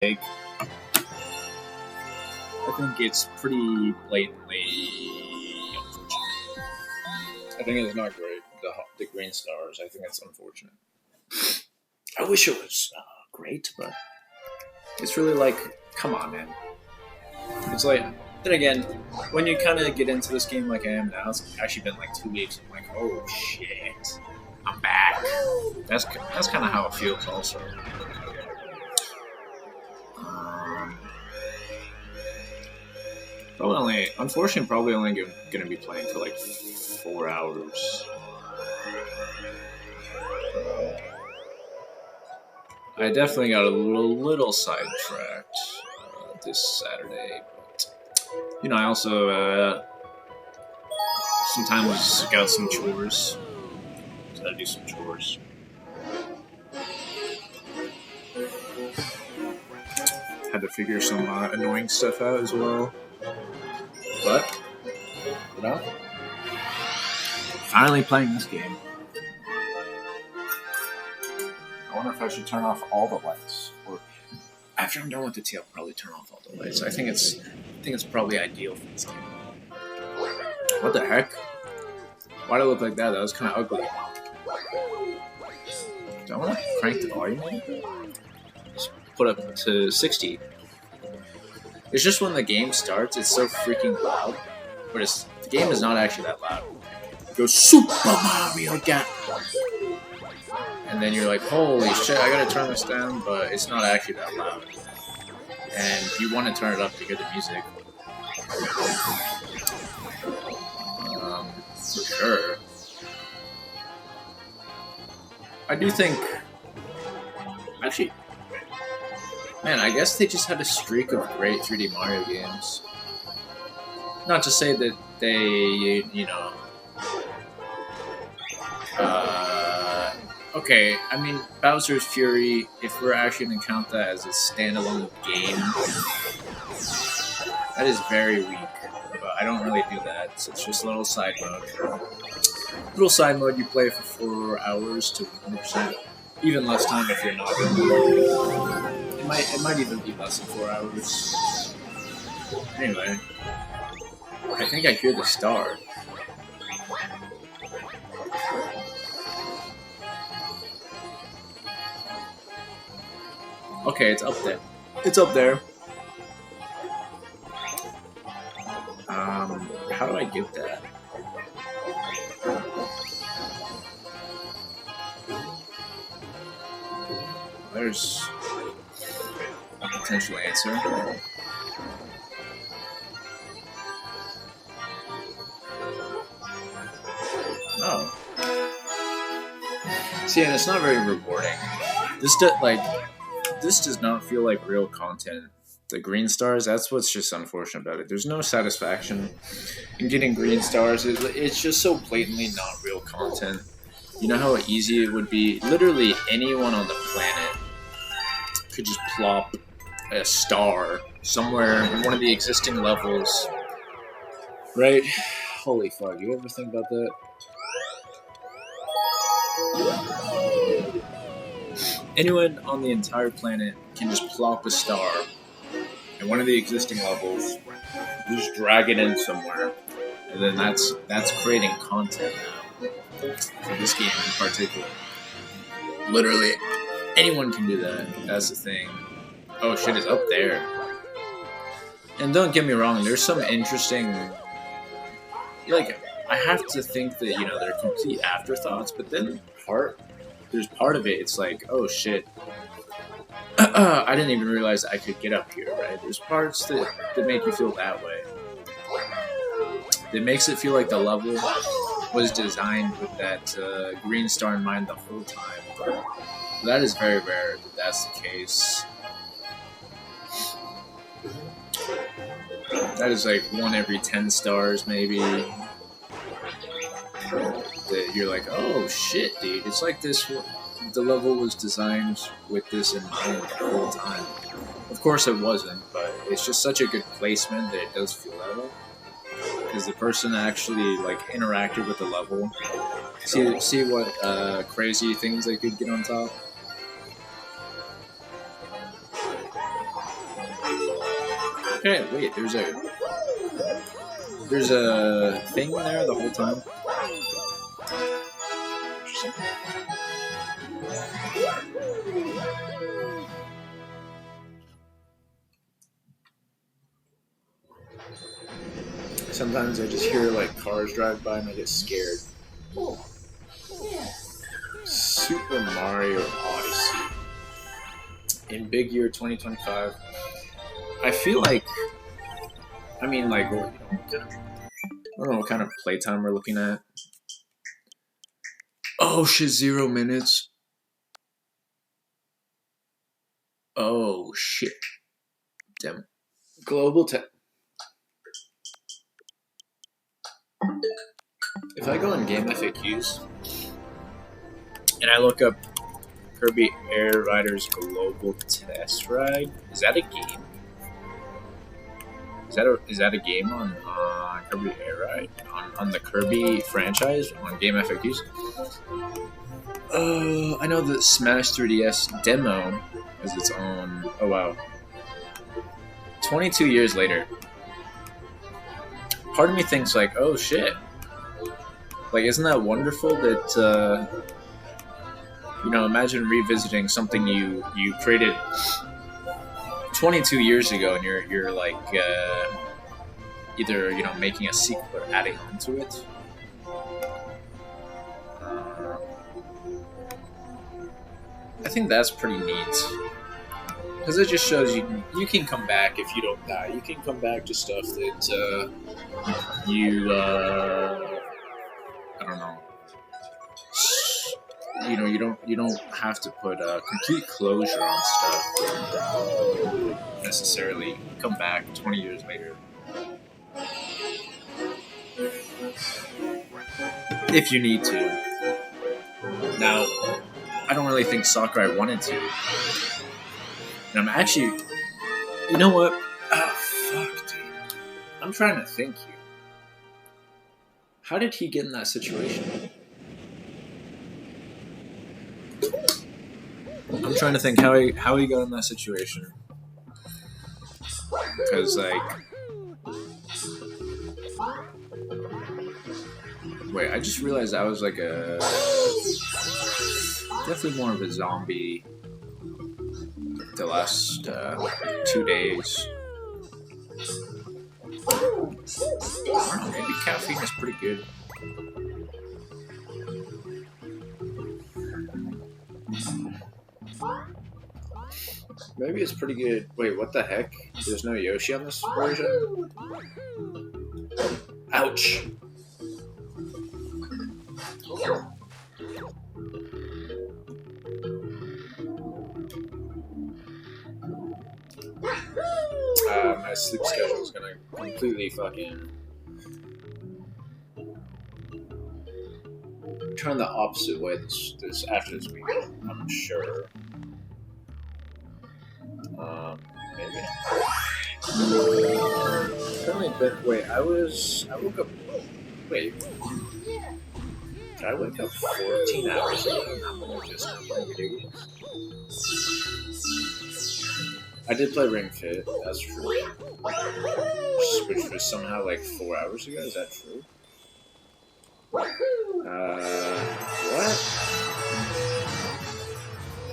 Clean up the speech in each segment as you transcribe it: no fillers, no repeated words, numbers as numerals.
Like, I think it's pretty blatantly unfortunate. I think it's not great. The green stars. I think it's unfortunate. I wish it was great, but it's really like, come on, man. It's like, then again, when you kind of get into this game like I am now, it's actually been like 2 weeks. I'm like, oh shit, I'm back. That's kind of how it feels, also. Unfortunately, only going to be playing for like 4 hours. I definitely got a little sidetracked this Saturday, but I also sometimes got some chores. So I do some chores. Had to figure some annoying stuff out as well. But, finally playing this game. I wonder if I should turn off all the lights, or after I'm done with the tea, I'll probably turn off all the lights. I think it's probably ideal for this game. What the heck? Why'd it look like that? That was kind of ugly. Do I want to crank the volume? Just put up to 60. It's just when the game starts, it's so freaking loud. But the game is not actually that loud. It goes Super Mario Galaxy. And then you're like, holy shit, I gotta turn this down, but it's not actually that loud. And you want to turn it up to hear the music. For sure. I do think... Actually... Man, I guess they just had a streak of great 3D Mario games. Not to say that they, okay, I mean, Bowser's Fury, if we're actually going to count that as a standalone game, that is very weak. But I don't really do that, so it's just a little side mode. Little side mode you play for 4 hours to 100%. Even less time if you're not. It might even be less than 4 hours. Anyway, I think I hear the star. Okay, it's up there. It's up there. How do I get that? There's a potential answer. Oh. See, and it's not very rewarding. This does not feel like real content. The green stars, that's what's just unfortunate about it. There's no satisfaction in getting green stars. It's just so blatantly not real content. You know how easy it would be? Literally anyone on the planet could just plop a star somewhere in one of the existing levels. Right? Holy fuck, you ever think about that? Anyone on the entire planet can just plop a star in one of the existing levels, just drag it in somewhere, and then that's creating content now for this game in particular. Literally, anyone can do that. That's the thing. Oh shit, it's up there. And don't get me wrong, there's some interesting... Like, I have to think that, they're complete afterthoughts, but then there's part of it, it's like, oh shit, I didn't even realize I could get up here, right? There's parts that make you feel that way. It makes it feel like the level was designed with that green star in mind the whole time, but that is very rare that that's the case. That is like 1 every 10 stars, maybe. That you're like, oh shit, dude, it's like this. The level was designed with this in mind the whole time. Of course it wasn't, but it's just such a good placement that it does feel that way. Because the person actually interacted with the level. See what crazy things they could get on top. Okay, wait. There's a thing there the whole time. Interesting. Sometimes I just hear like cars drive by and I get scared. Super Mario Odyssey in big year 2025. I feel like, I mean, like, I don't know what kind of playtime we're looking at. Oh shit, 0 minutes. Oh shit. Damn. Global tech. If I go on Game FAQs and I look up Kirby Air Riders Global Test Ride, is that a game? Is that a game on Kirby Air Ride on the Kirby franchise on Game FAQs? I know the Smash 3DS demo is its own. Oh wow. 22 years later. Part of me thinks like, oh shit. Like, isn't that wonderful that imagine revisiting something you created 22 years ago, and you're like either making a sequel or adding on to it. I think that's pretty neat because it just shows you can come back if you don't die. You can come back to stuff that I don't know. You don't have to put a complete closure on stuff. Necessarily come back 20 years later. If you need to. Now, I don't really think Sakurai wanted to. And I'm actually... You know what? Ah, fuck, dude. I'm trying to think here. How did he get in that situation? I'm trying to think how he got in that situation. Because, like... Wait, I just realized I was like definitely more of a zombie the last 2 days. I don't know, maybe caffeine is pretty good. Maybe it's pretty good. Wait, what the heck? There's no Yoshi on this version? Ouch! My sleep schedule is gonna completely fucking turn the opposite way this after this week. I'm sure. Maybe. Currently, wait. I woke up. Wait. Did I wake up 14 hours ago? I'm just playing video games. I did play Ring Fit, that's true. Which was somehow like 4 hours ago, is that true? What?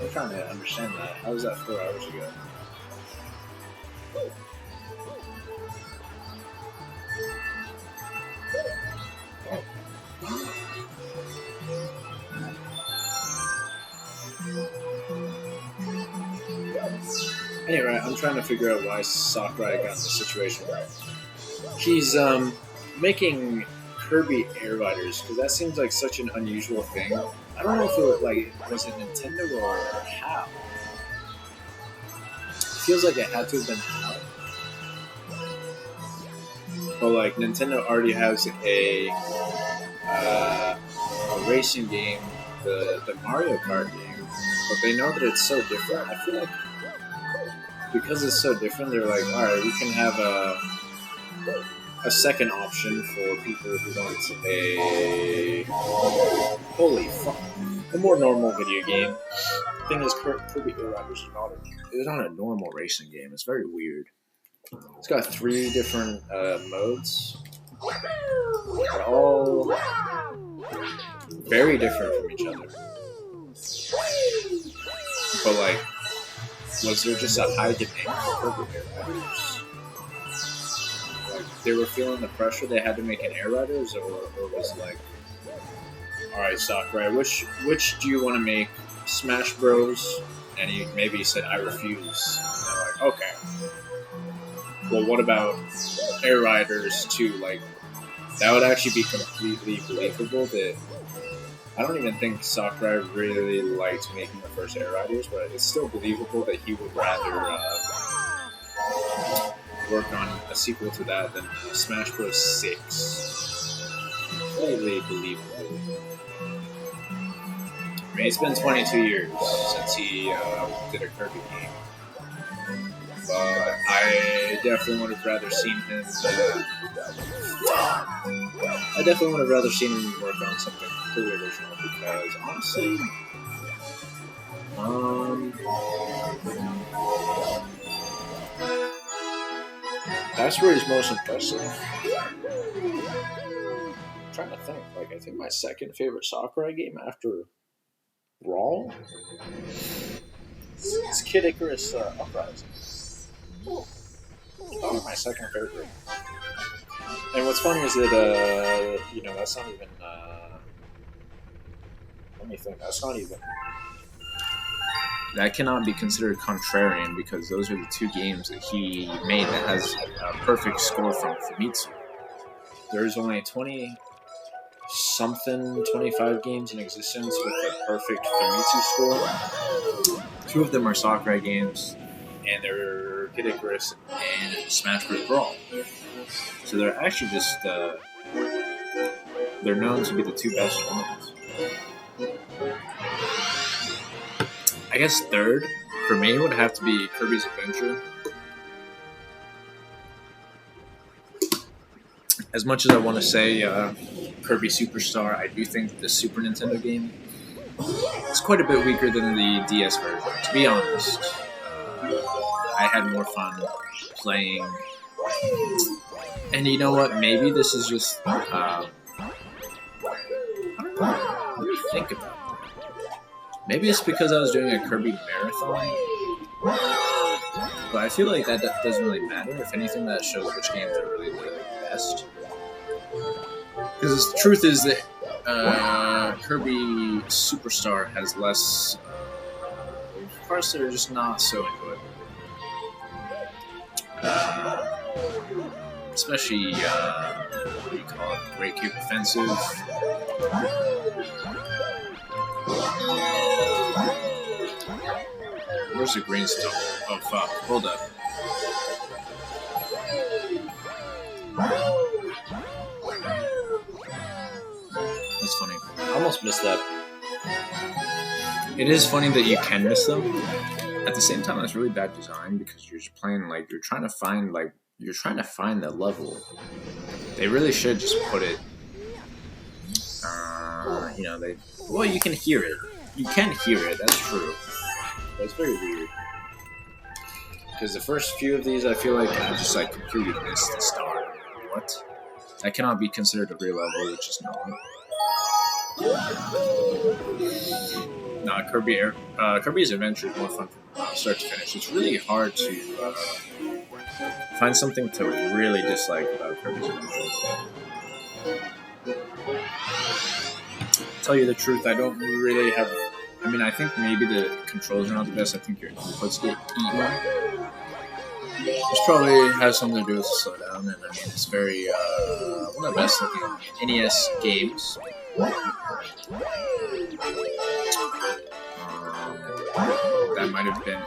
I'm trying to understand that. How was that 4 hours ago? Anyway, I'm trying to figure out why Sakurai got in this situation. He's making Kirby Air Riders because that seems like such an unusual thing. I don't know if was it Nintendo or how. It feels like it had to have been how. But like Nintendo already has a racing game, the Mario Kart game, but they know that it's so different. I feel like because it's so different, they're like, all right, we can have a second option for people who want a more normal video game. The thing is, Kirby Air Riders is not a normal racing game. It's very weird. It's got 3 different modes. They're all very different from each other. But like, was there just a high demand for Kirby Air Riders? Like, they were feeling the pressure they had to make an Air Riders, or was it like, all right, Sakurai, which do you want to make? Smash Bros. And maybe he said, I refuse. And they're like, okay. Well, what about Air Riders 2? Like, that would actually be completely believable. That I don't even think Sakurai really liked making the first Air Riders, but it's still believable that he would rather work on a sequel to that than Smash Bros. 6. Completely believable. I mean, it's been 22 years since he did a Kirby game. But I definitely would have rather seen him. I definitely would have rather seen him work on something completely original because honestly, that's where he's most impressive. I'm trying to think. Like, I think my second favorite Sakurai game after Brawl? It's Kid Icarus Uprising. Oh, my second favorite. And what's funny is that, that's not even, let me think, that cannot be considered contrarian because those are the 2 games that he made that has a perfect score from Famitsu. There's only 25 games in existence with a perfect Famitsu score. 2 of them are Sakurai games, and they're Kid Icarus and Smash Bros. Brawl. So they're actually just, they're known to be the 2 best ones. I guess third, for me, would have to be Kirby's Adventure. As much as I want to say Kirby Superstar, I do think the Super Nintendo game is quite a bit weaker than the DS version. To be honest, I had more fun playing. And you know what? Maybe this is just. I don't know. Let me think about it. Maybe it's because I was doing a Kirby marathon. But I feel like that doesn't really matter. If anything, that shows which games are really the best. Because the truth is that Kirby Superstar has less parts that are just not so enjoyable. Especially, what do you call it? Great Cube Offensive. Where's the green stuff? Oh fuck, hold up. That's funny. I almost missed that. It is funny that you can miss them. At the same time, it's really bad design because you're just playing like you're trying to find the level. They really should just put it. You can hear it. You can hear it. That's true. But it's very weird because the first few of these, I feel like I just like completely missed the star. What? That cannot be considered a real level, which is not. Kirby's Adventure is more fun from start to finish. It's really hard to find something to really dislike about Kirby's Adventure. Tell you the truth, I don't really have. I mean, I think maybe the controls are not the best. I think your inputs get eaten. This probably has something to do with the slowdown, and I mean, it's very one of the best looking NES games. That might have been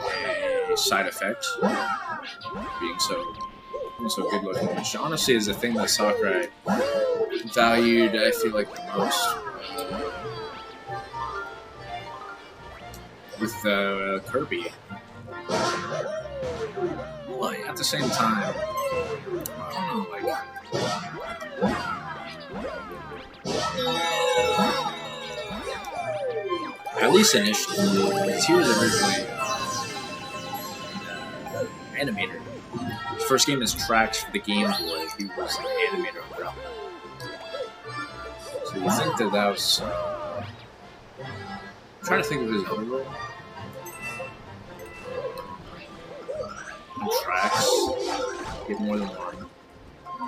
a side effect, being so good looking, which honestly is the thing that Sakurai valued, I feel like, the most. With Kirby. Well, at the same time, I don't know, at least initially, because he was originally animator. His first game is Tracks for the Game Boy. He was an animator on that. So you think that was... I'm trying to think of his other role. Tracks. Get more than one.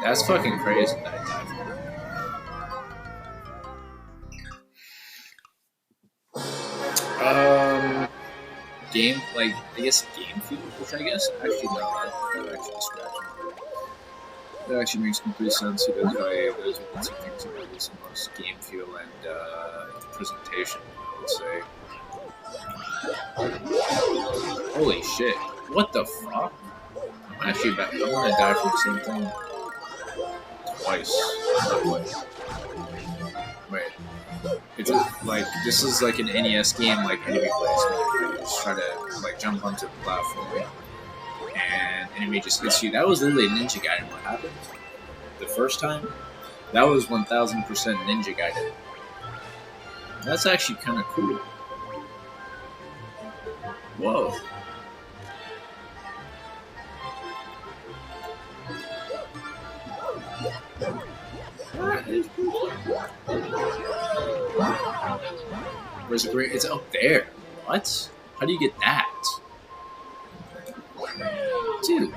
That's fucking crazy that I died from. Game, like, I guess Game Fuel, which I guess actually that actually scratches me. That actually makes complete sense. He does value those are the two things that really the most: Game Fuel and presentation, I would say. Holy shit. What the fuck? I'm actually I'm gonna die from the same thing. Twice. Wait. It's like, this is like an NES game like Enemy plays. You just try to like jump onto the platform and enemy just hits you. That was literally Ninja Gaiden. What happened? The first time? That was 1000% Ninja Gaiden. That's actually kind of cool. Whoa. Where's the green? It's up there. What? How do you get that? Dude.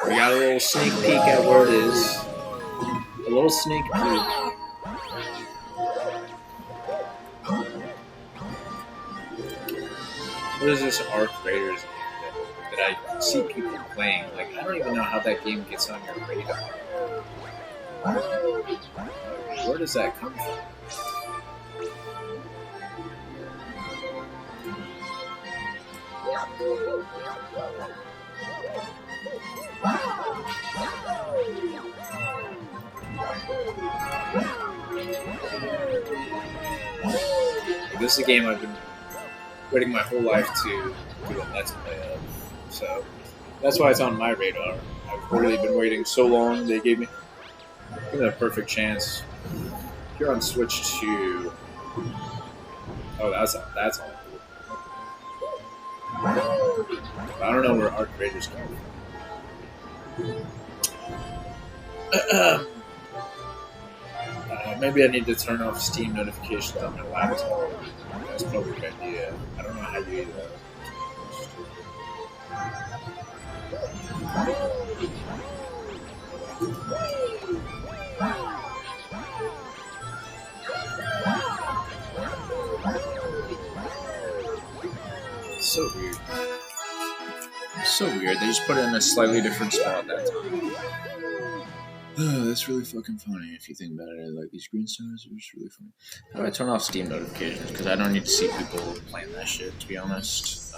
We got a little sneak peek at where it is. A little sneak peek. What is this Arc Raiders game that I see people playing? Like, I don't even know how that game gets on your radar. Where does that come from? This is a game I've been waiting my whole life to do a Let's Play of, so that's why it's on my radar. I've literally been waiting so long. They gave me a perfect chance. Here on Switch 2. Oh, that's all cool. I don't know where Arc Raiders come from. Maybe I need to turn off Steam notifications on my laptop. That's probably a good idea. I don't know how you do that. It's so weird. It's so weird. They just put it in a slightly different spot that time. That's really fucking funny if you think about it. Like, these green stars are just really funny. How do I turn off Steam notifications? Because I don't need to see people playing that shit, to be honest.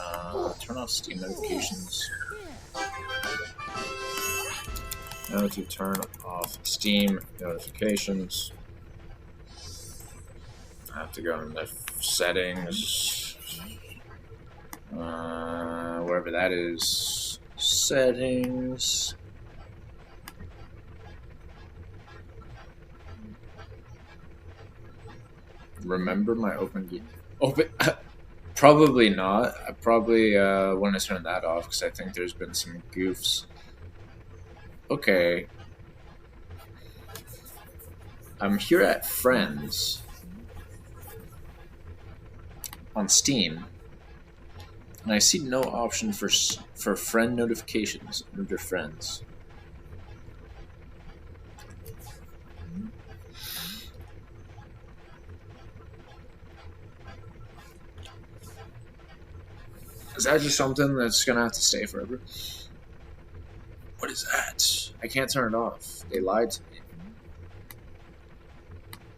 Turn off Steam notifications. Now to turn off Steam notifications. I have to go into settings. Wherever that is. Settings. Remember my open game? Open? Probably not. I probably want to turn that off because I think there's been some goofs. Okay. I'm here at Friends on Steam, and I see no option for friend notifications under Friends. Is that just something that's gonna have to stay forever? What is that? I can't turn it off. They lied to me.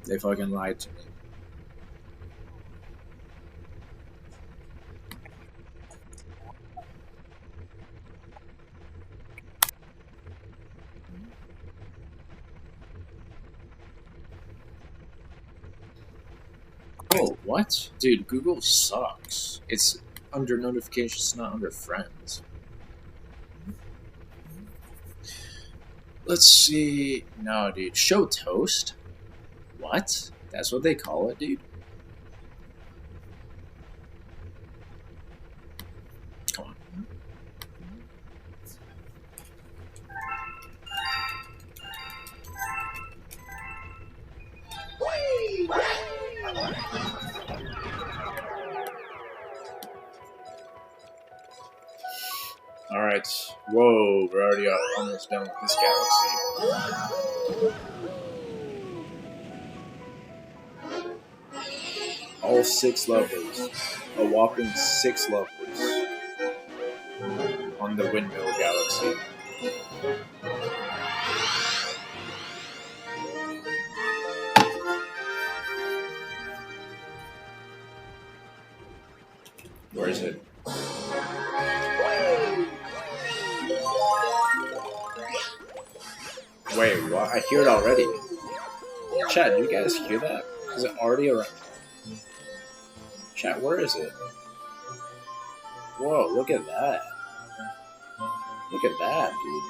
They fucking lied to me. Oh, what? Dude, Google sucks. It's under notifications, not under Friends. Let's see. No, dude. Show toast? What? That's what they call it, dude? Come on. Alright. Whoa, we're already almost done with this galaxy. All 6 levels. A whopping 6 levels on the Windmill Galaxy. Where is it? Wait, what? I hear it already. Chat, do you guys hear that? Is it already around? Chat, where is it? Whoa, look at that. Look at that, dude.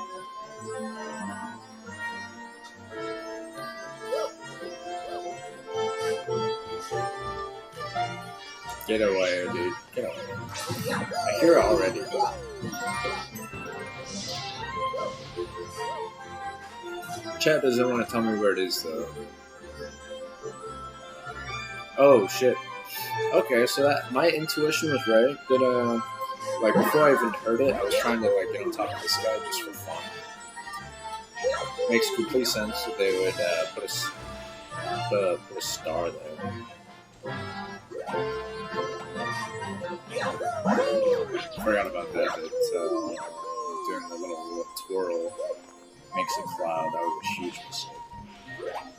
Get away, dude. Get away. I hear it already. Chat doesn't want to tell me where it is, though. Oh, shit. Okay, so that my intuition was right. That, like, before I even heard it, I was trying to, like, get on top of this guy just for fun. Makes complete sense that they would put a star there. Forgot about that. Doing the little twirl makes a cloud. That was a huge mistake.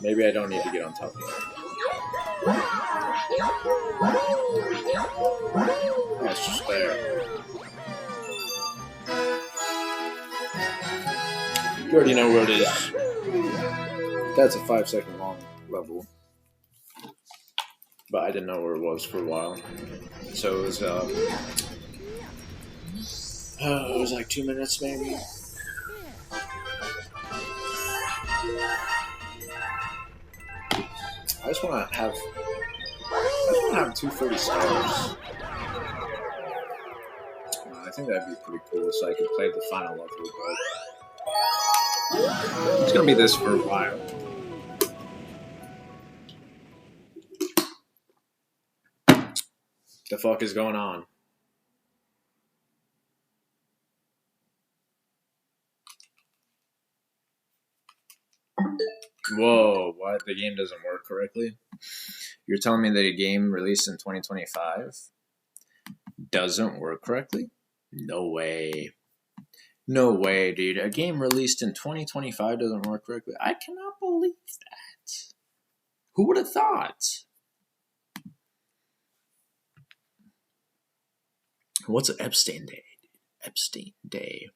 Maybe I don't need to get on top of it. Oh, it's just there. You already know where it is. That's a 5-second long level. But I didn't know where it was for a while. So it was like 2 minutes maybe. I just want to have 230 stars. I think that'd be pretty cool, so I could play the final level. But it's gonna be this for a while. The fuck is going on? Whoa, what? The game doesn't work correctly? You're telling me that a game released in 2025 doesn't work correctly? No way. No way, dude. A game released in 2025 doesn't work correctly? I cannot believe that. Who would have thought? What's Epstein Day? Epstein Day.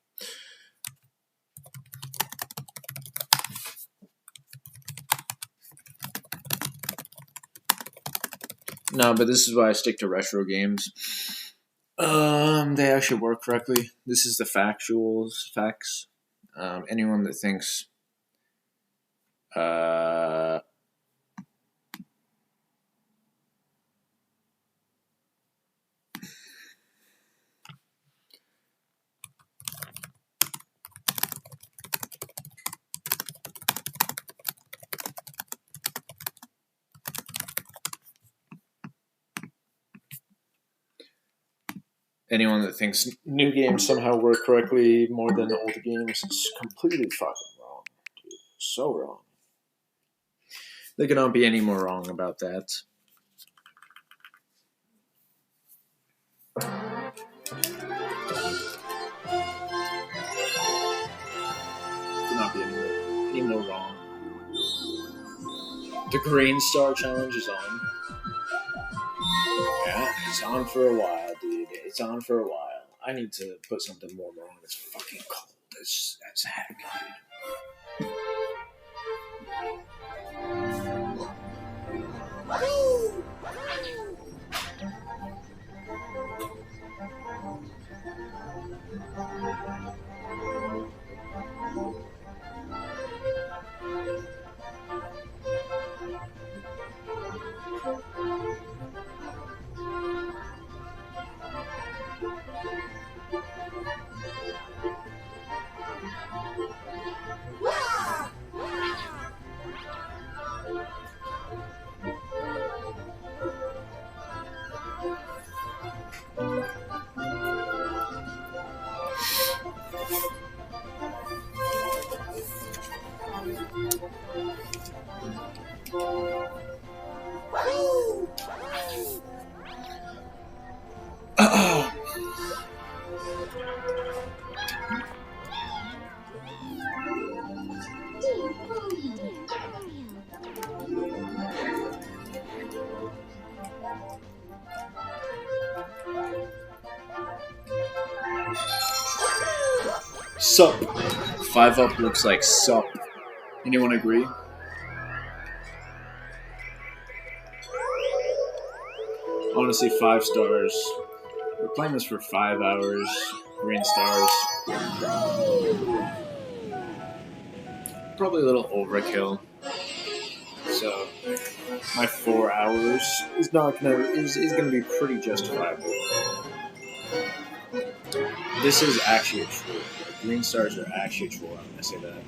No, but this is why I stick to retro games. They actually work correctly. This is the facts. Anyone that thinks anyone that thinks new games somehow work correctly more than old games is completely fucking wrong, dude. So wrong. They cannot be any more wrong about that. Cannot be any more wrong. The Green Star Challenge is on. Yeah, it's on for a while, dude. It's on for a while. I need to put something more wrong. It's fucking cold as heck, dude. Sup. 5-Up looks like sup. Anyone agree? Honestly, 5 stars. We're playing this for 5 hours. Green stars. Probably a little overkill. So my 4 hours is not gonna is gonna be pretty justifiable. This is actually a troll. Green stars are actually a troll. I'm gonna say that.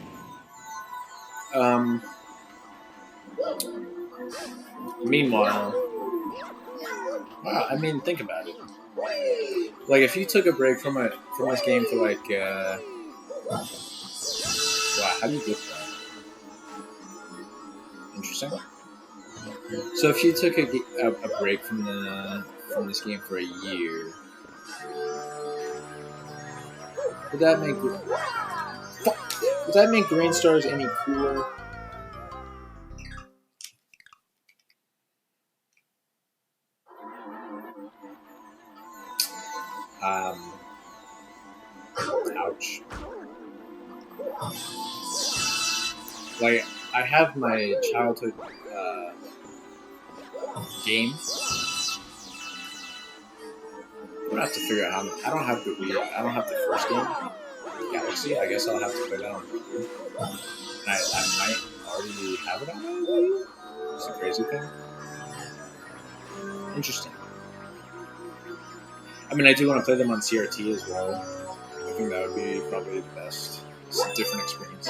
Meanwhile, wow. I mean, think about it. Like, if you took a break from this game for like, wow, how do you get that? Interesting. So if you took a break from this game for a year, would that make Green Stars any cooler? Ouch. Like, I have my childhood game. I'm gonna have to figure out how. I don't have the first game, Galaxy. I guess I'll have to put that on Wii U. I might already have it on my Wii U. It's a crazy thing. Interesting. I mean, I do want to play them on CRT as well. I think that would be probably the best. It's a different experience.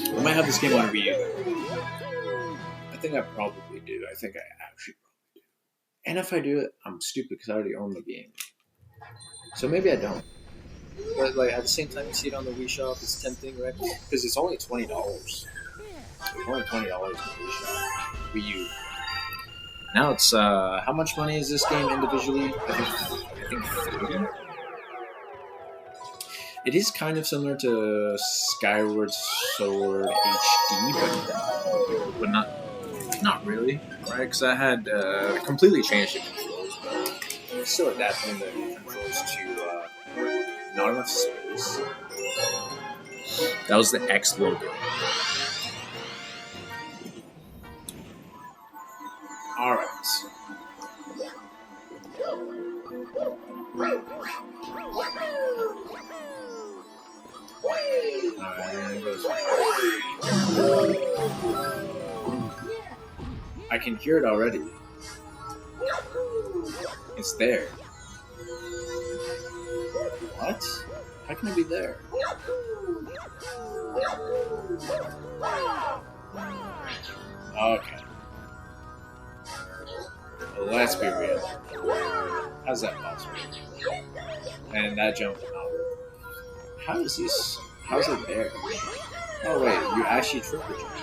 I might have this game on Wii U. I think I probably do. I think I actually probably do. And if I do it, I'm stupid because I already own the game. So maybe I don't. But like at the same time, you see it on the Wii Shop. It's tempting, right? Because it's only $20. It's only $20 in the Wii Shop. Wii U. Now it's how much money is this game individually? I think 30. It is kind of similar to Skyward Sword HD, but not really, right? Because I had completely changed the controls, but still adapting the controls to not enough space. That was the X logo. All right. I can hear it already. It's there. What? How can it be there? Okay. Well, let's be real. How's that possible? And that jump. How is this? How's it there? Oh wait, you actually triple jump.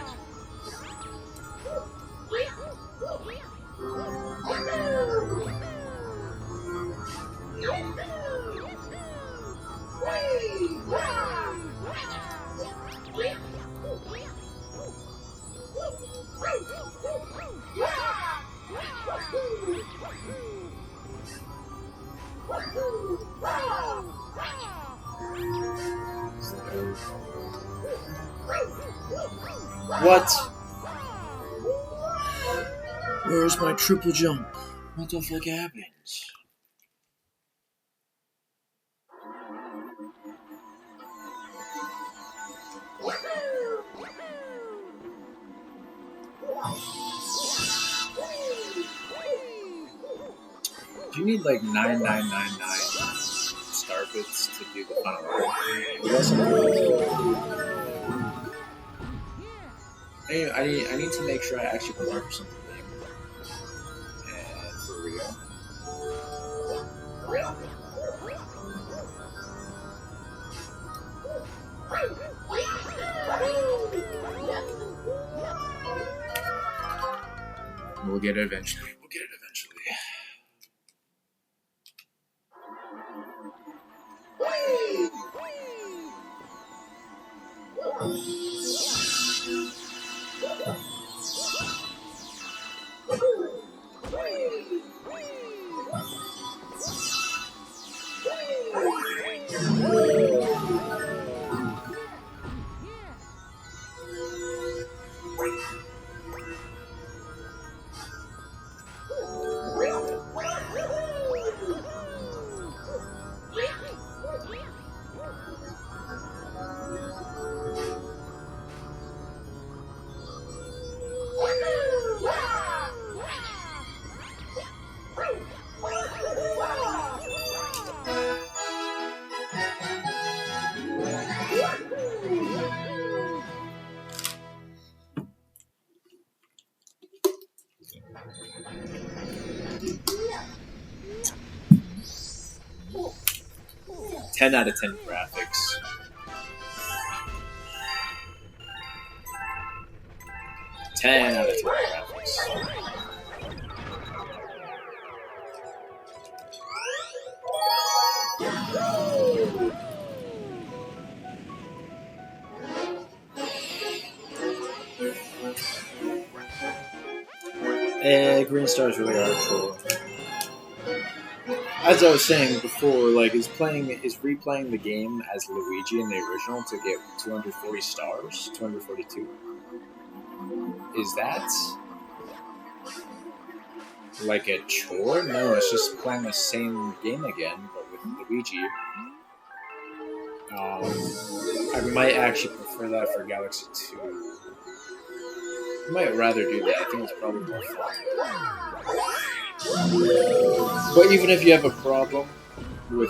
What? Where's my triple jump? What the fuck happened? Do you need like 9999 star bits to do the final round? I need to make sure I actually learn something. And for real. We'll get it eventually. 10 out of 10 graphics. Ten out of 10 graphics. Green Stars really are cool. As I was saying before, like is replaying the game as Luigi in the original to get 240 stars, 242. Is that like a chore? No, it's just playing the same game again, but with Luigi. I might actually prefer that for Galaxy 2. I might rather do that. I think it's probably more fun. But even if you have a problem with,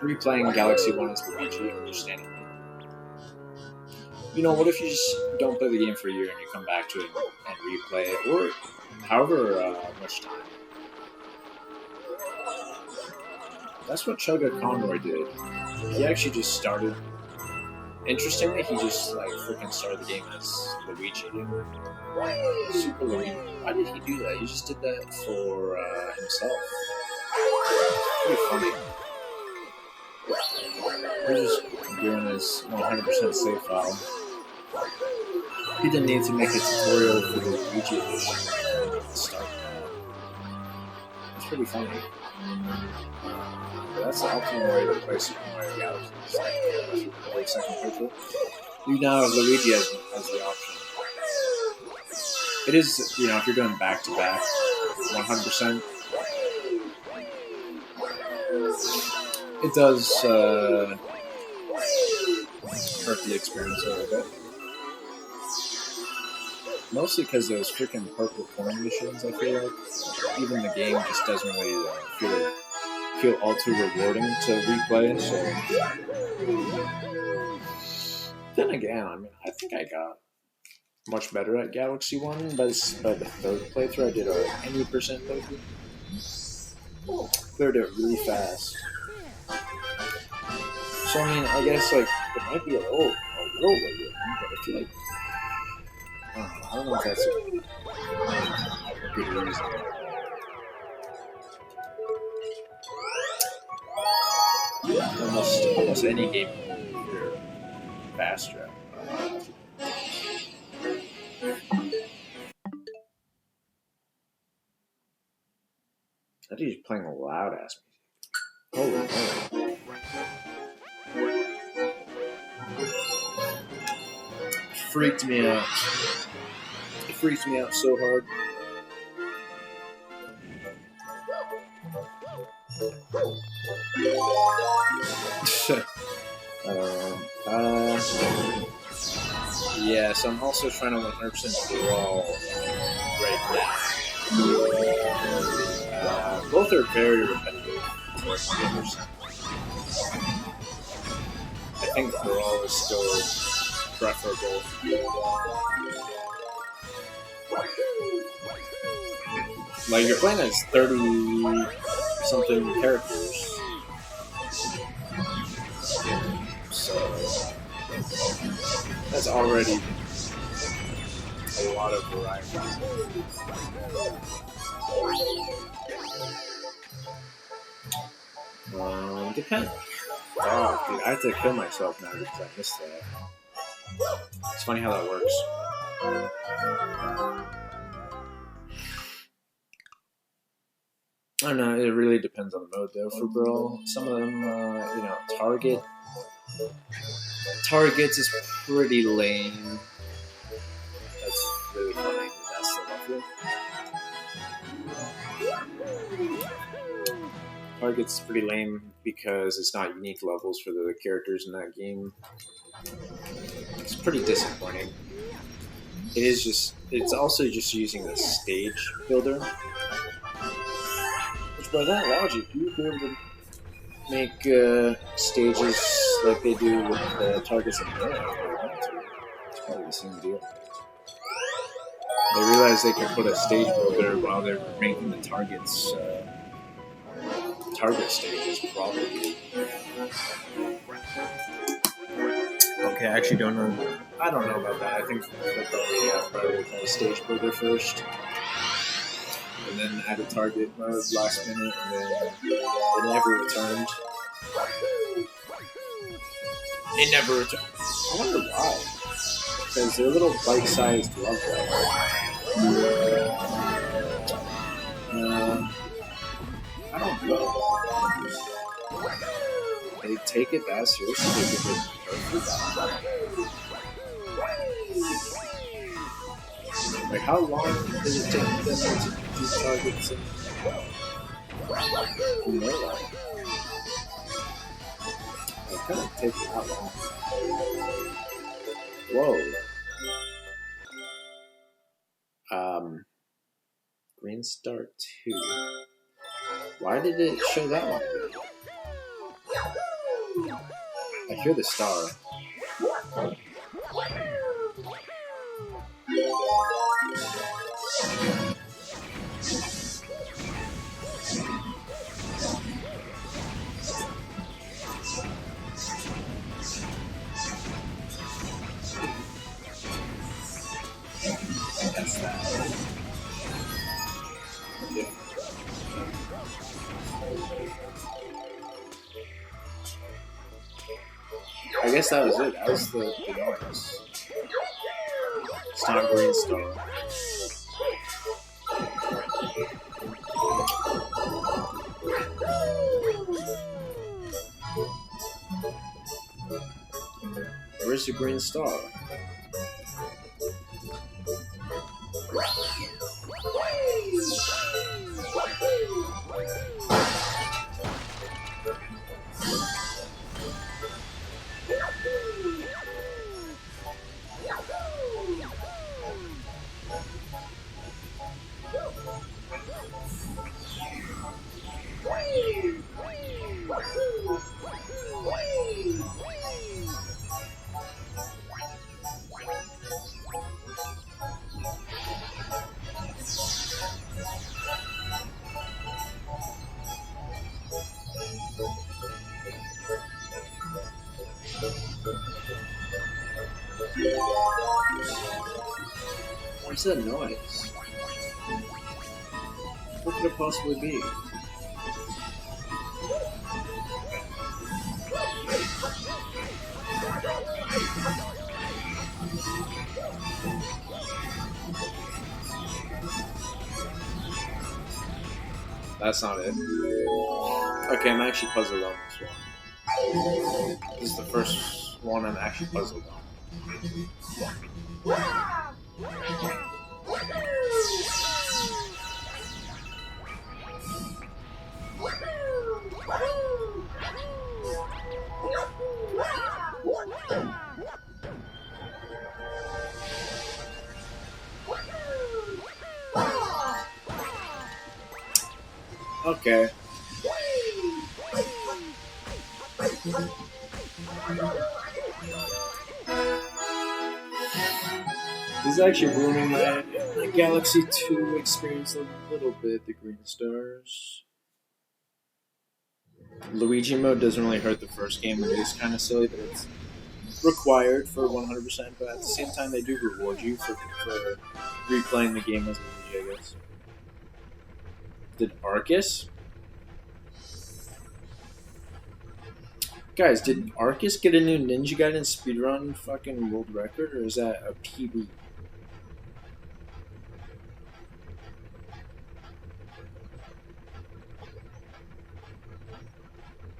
replaying Galaxy 1 as Luigi, understandably. What if you just don't play the game for a year and you come back to it and replay it, or however much time? That's what Chugga Conroy did. He actually just started. Interestingly, he just freaking started the game as Luigi. Super Luigi. Why did he do that? He just did that for himself. Pretty funny. We're just doing this 100% save file. He didn't need to make a tutorial for the Luigi edition to start that. It's pretty funny. That's the optimal way to play Super Mario Galaxy. Like second person. You now have Luigi as the option. It is, if you're doing back to back, 100%. It does hurt the experience a little bit. Mostly because those freaking purple coin missions, I feel like. Even the game just doesn't really feel all too rewarding to replay. So then again, I think I got much better at Galaxy 1 by the third playthrough. I did a 80% playthrough. Cleared it really fast. So I guess it might be a little rewarding, but I feel like I don't know if that's a good reason. Almost any game you're faster at. That dude's playing loud ass music. Holy moly. Freaked me out. It freaked me out so hard. Yes, I'm also trying to 100% brawl right now. Both are very repetitive. I think brawl is still preferable. You're playing as 30-something characters. So that's already a lot of variety. Depends. Oh, dude, I have to kill myself now because I missed that. It's funny how that works. I don't know, it really depends on the mode though for Brawl. Some of them, Targets is pretty lame. That's really funny. That's so lovely. Targets is pretty lame because it's not unique levels for the characters in that game. It's pretty disappointing. It's also just using the stage builder. Which by that logic, you'd be able to make stages like they do with targets in Mario. It's probably the same deal. They realized they could put a stage builder while they're making the targets target stages, probably. Okay, I actually don't know. I don't know about that. I think they'll probably play Stage Builder first, and then add a target mode last minute, and then it never returned. It never returned. I wonder why. Because they're little bite-sized love I don't know. They take it that seriously. They take it perfectly. Like, how long does it take them to do targets? You know, like, it couldn't take that long. Whoa. Green Star 2. Why did it show that one? I hear the star. That's that. Yeah. I guess that was it. That was the noise. It's not Green Star. Where's the Green Star? What's that noise? What could it possibly be? That's not it. Okay, I'm actually puzzled on this one. This is the first one I'm actually puzzled on. Okay. This is actually ruining my Galaxy 2 experience a little bit, the green stars. Luigi mode doesn't really hurt the first game, it is kind of silly, but it's required for 100%, but at the same time they do reward you for replaying the game as Luigi, I guess. Did Arcus? Guys, did Arcus get a new Ninja Gaiden speedrun fucking world record, or is that a PB?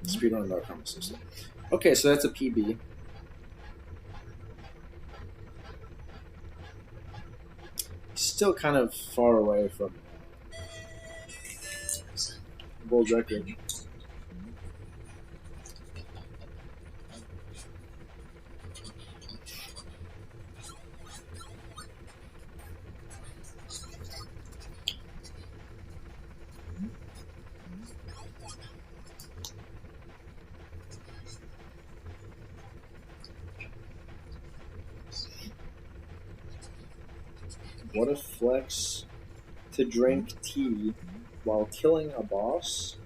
Speedrun.com system. Okay, so that's a PB. Still kind of far away from world record. What a flex to drink tea while killing a boss.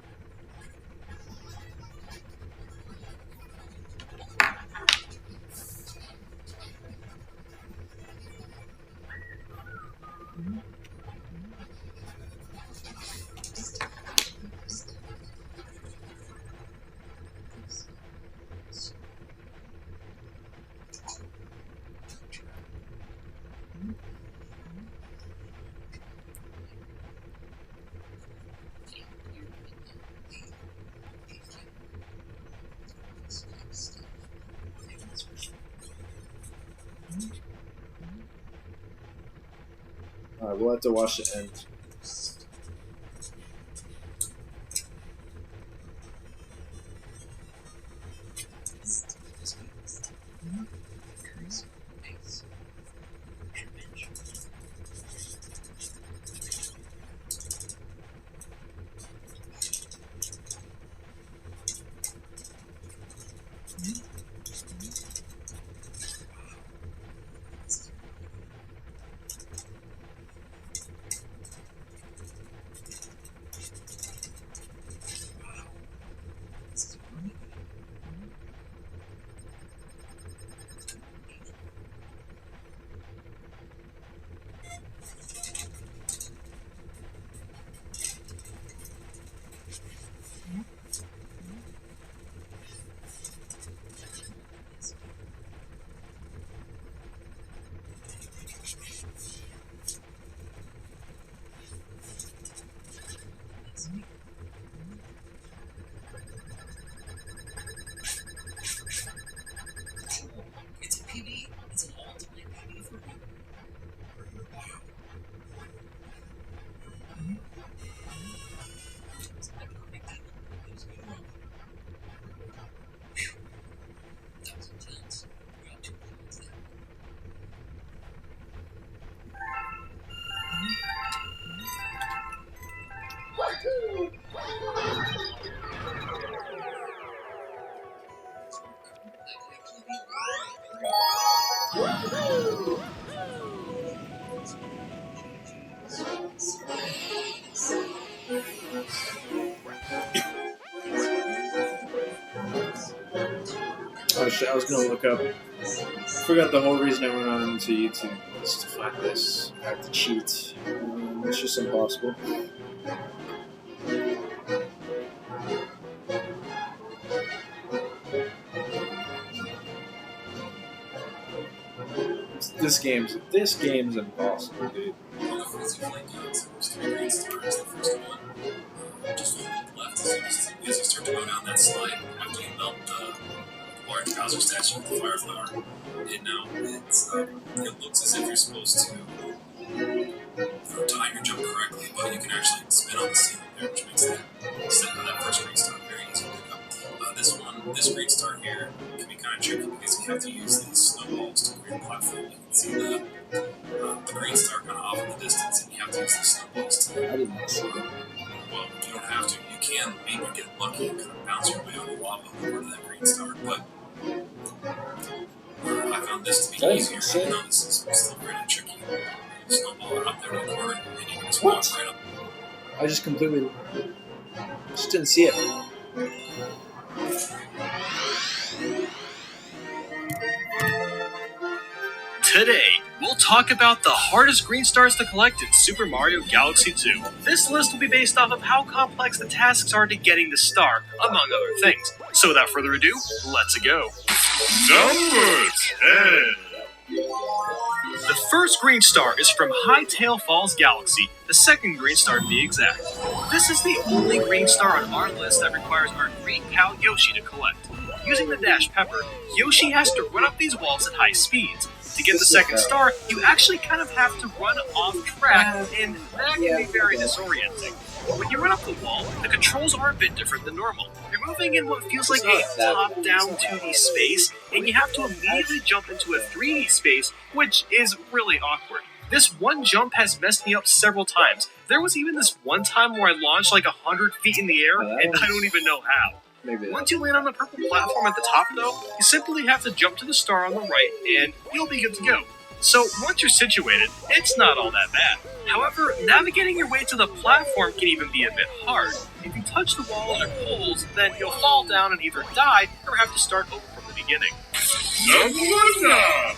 We'll have to watch the end. Oh shit, I was gonna look up. Forgot the whole reason I went on to YouTube was to find this. I have to cheat. It's just impossible. This game's impossible, dude. One of the things you like doing is supposed to be green star is the first one. Just look left as you start to go down that slide after you melt the large Bowser statue with the fire flower. And now it looks as if you're supposed to time your jump correctly, but you can actually spin on the ceiling there, which makes that first green star very easy to pick up. This green star here can be kind of tricky because you have to use these snowballs to create a platform. You can see the green star kind of off in the distance, and you have to use these snowballs to. I didn't see it. Well, you don't have to. You can maybe get lucky and kind of bounce your way on the lava over to that green star, but I found this to be easier. Even though this is still pretty tricky. Snowball up there in the corner, and you can just walk right up. I just completely just didn't see it. Today, we'll talk about the hardest green stars to collect in Super Mario Galaxy 2. This list will be based off of how complex the tasks are to getting the star, among other things. So without further ado, let's go. Number 10. The first green star is from Hightail Falls Galaxy, the second green star to be exact. This is the only green star on our list that requires our green cow Yoshi to collect. Using the Dash Pepper, Yoshi has to run up these walls at high speeds. To get the second star, you actually kind of have to run off track, and that can be very disorienting. When you run up the wall, the controls are a bit different than normal. You're moving in what feels like a top-down 2D space, and you have to immediately jump into a 3D space, which is really awkward. This one jump has messed me up several times. There was even this one time where I launched like 100 feet in the air, and I don't even know how. Once you land on the purple platform at the top, though, you simply have to jump to the star on the right, and you'll be good to go. So once you're situated, it's not all that bad. However, navigating your way to the platform can even be a bit hard. If you touch the walls or poles, then you'll fall down and either die or have to start over from the beginning. Number 9!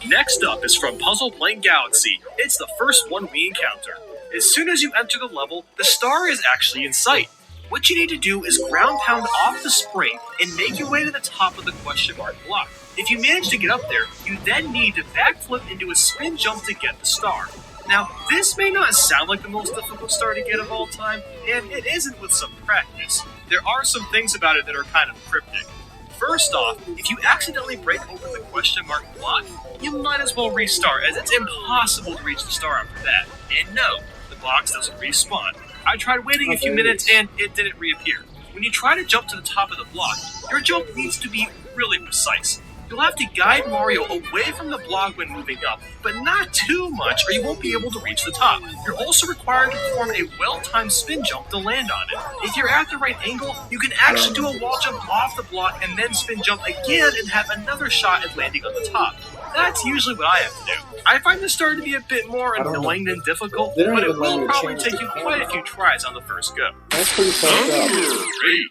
Next up is from Puzzle Plane Galaxy. It's the first one we encounter. As soon as you enter the level, the star is actually in sight. What you need to do is ground pound off the spring and make your way to the top of the question mark block. If you manage to get up there, you then need to backflip into a spin jump to get the star. Now, this may not sound like the most difficult star to get of all time, and it isn't with some practice. There are some things about it that are kind of cryptic. First off, if you accidentally break open the question mark block, you might as well restart, as it's impossible to reach the star after that. And no, the box doesn't respawn. I tried waiting a few minutes and it didn't reappear. When you try to jump to the top of the block, your jump needs to be really precise. You'll have to guide Mario away from the block when moving up, but not too much or you won't be able to reach the top. You're also required to perform a well-timed spin jump to land on it. If you're at the right angle, you can actually do a wall jump off the block and then spin jump again and have another shot at landing on the top. That's usually what I have to do. I find this star to be a bit more annoying than difficult, but it will probably take you quite a few tries on the first go. That's pretty fucked up. Great.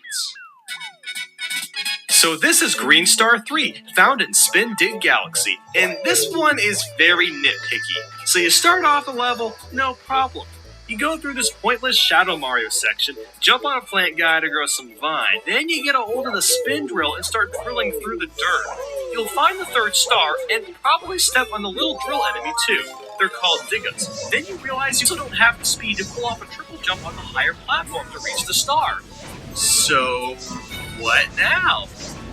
So this is Green Star 3, found in Spin Dig Galaxy, and this one is very nitpicky. So you start off a level, no problem. You go through this pointless Shadow Mario section, jump on a plant guy to grow some vine, then you get a hold of the spin drill and start drilling through the dirt. You'll find the third star, and probably step on the little drill enemy too. They're called Digas. Then you realize you still don't have the speed to pull off a triple jump on the higher platform to reach the star. So, what now?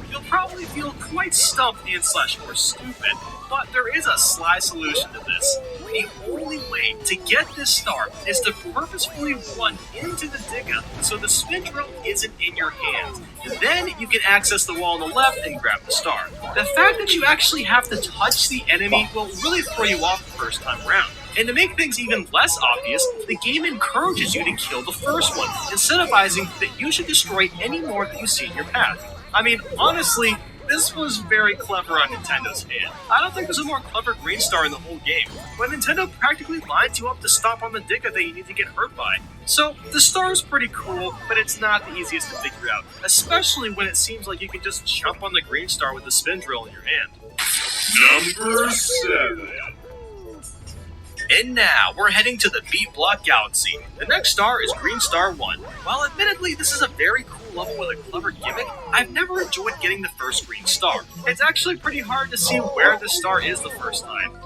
You'll probably feel quite stumped and / more stupid, but there is a sly solution to this. The only way to get this star is to purposefully run into the Digga so the spin drill isn't in your hands. Then you can access the wall on the left and grab the star. The fact that you actually have to touch the enemy will really throw you off the first time around. And to make things even less obvious, the game encourages you to kill the first one, incentivizing that you should destroy any more that you see in your path. I mean, honestly, this was very clever on Nintendo's hand. I don't think there's a more clever Green Star in the whole game, when Nintendo practically lines you up to stop on the Digga that you need to get hurt by. So, the star is pretty cool, but it's not the easiest to figure out, especially when it seems like you can just jump on the Green Star with the spin drill in your hand. Number 7. And now, we're heading to the Beat Block Galaxy. The next star is Green Star 1. While admittedly this is a very cool level with a clever gimmick, I've never enjoyed getting the first Green Star. It's actually pretty hard to see where the star is the first time.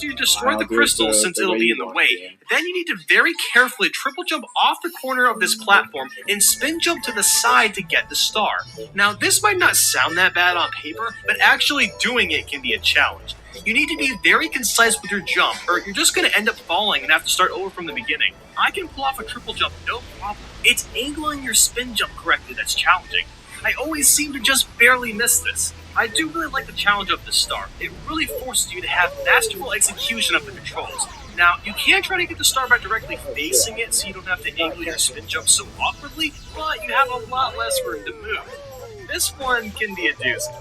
You destroy the crystals since it'll be in the way, then you need to very carefully triple jump off the corner of this platform and spin jump to the side to get the star. Now this might not sound that bad on paper, but actually doing it can be a challenge. You need to be very concise with your jump, or you're just going to end up falling and have to start over from the beginning. I can pull off a triple jump, no problem. It's angling your spin jump correctly that's challenging. I always seem to just barely miss this. I do really like the challenge of this star. It really forces you to have masterful execution of the controls. Now, you can try to get the star by directly facing it so you don't have to angle your spin jump so awkwardly, but you have a lot less room to move. This one can be a doozy.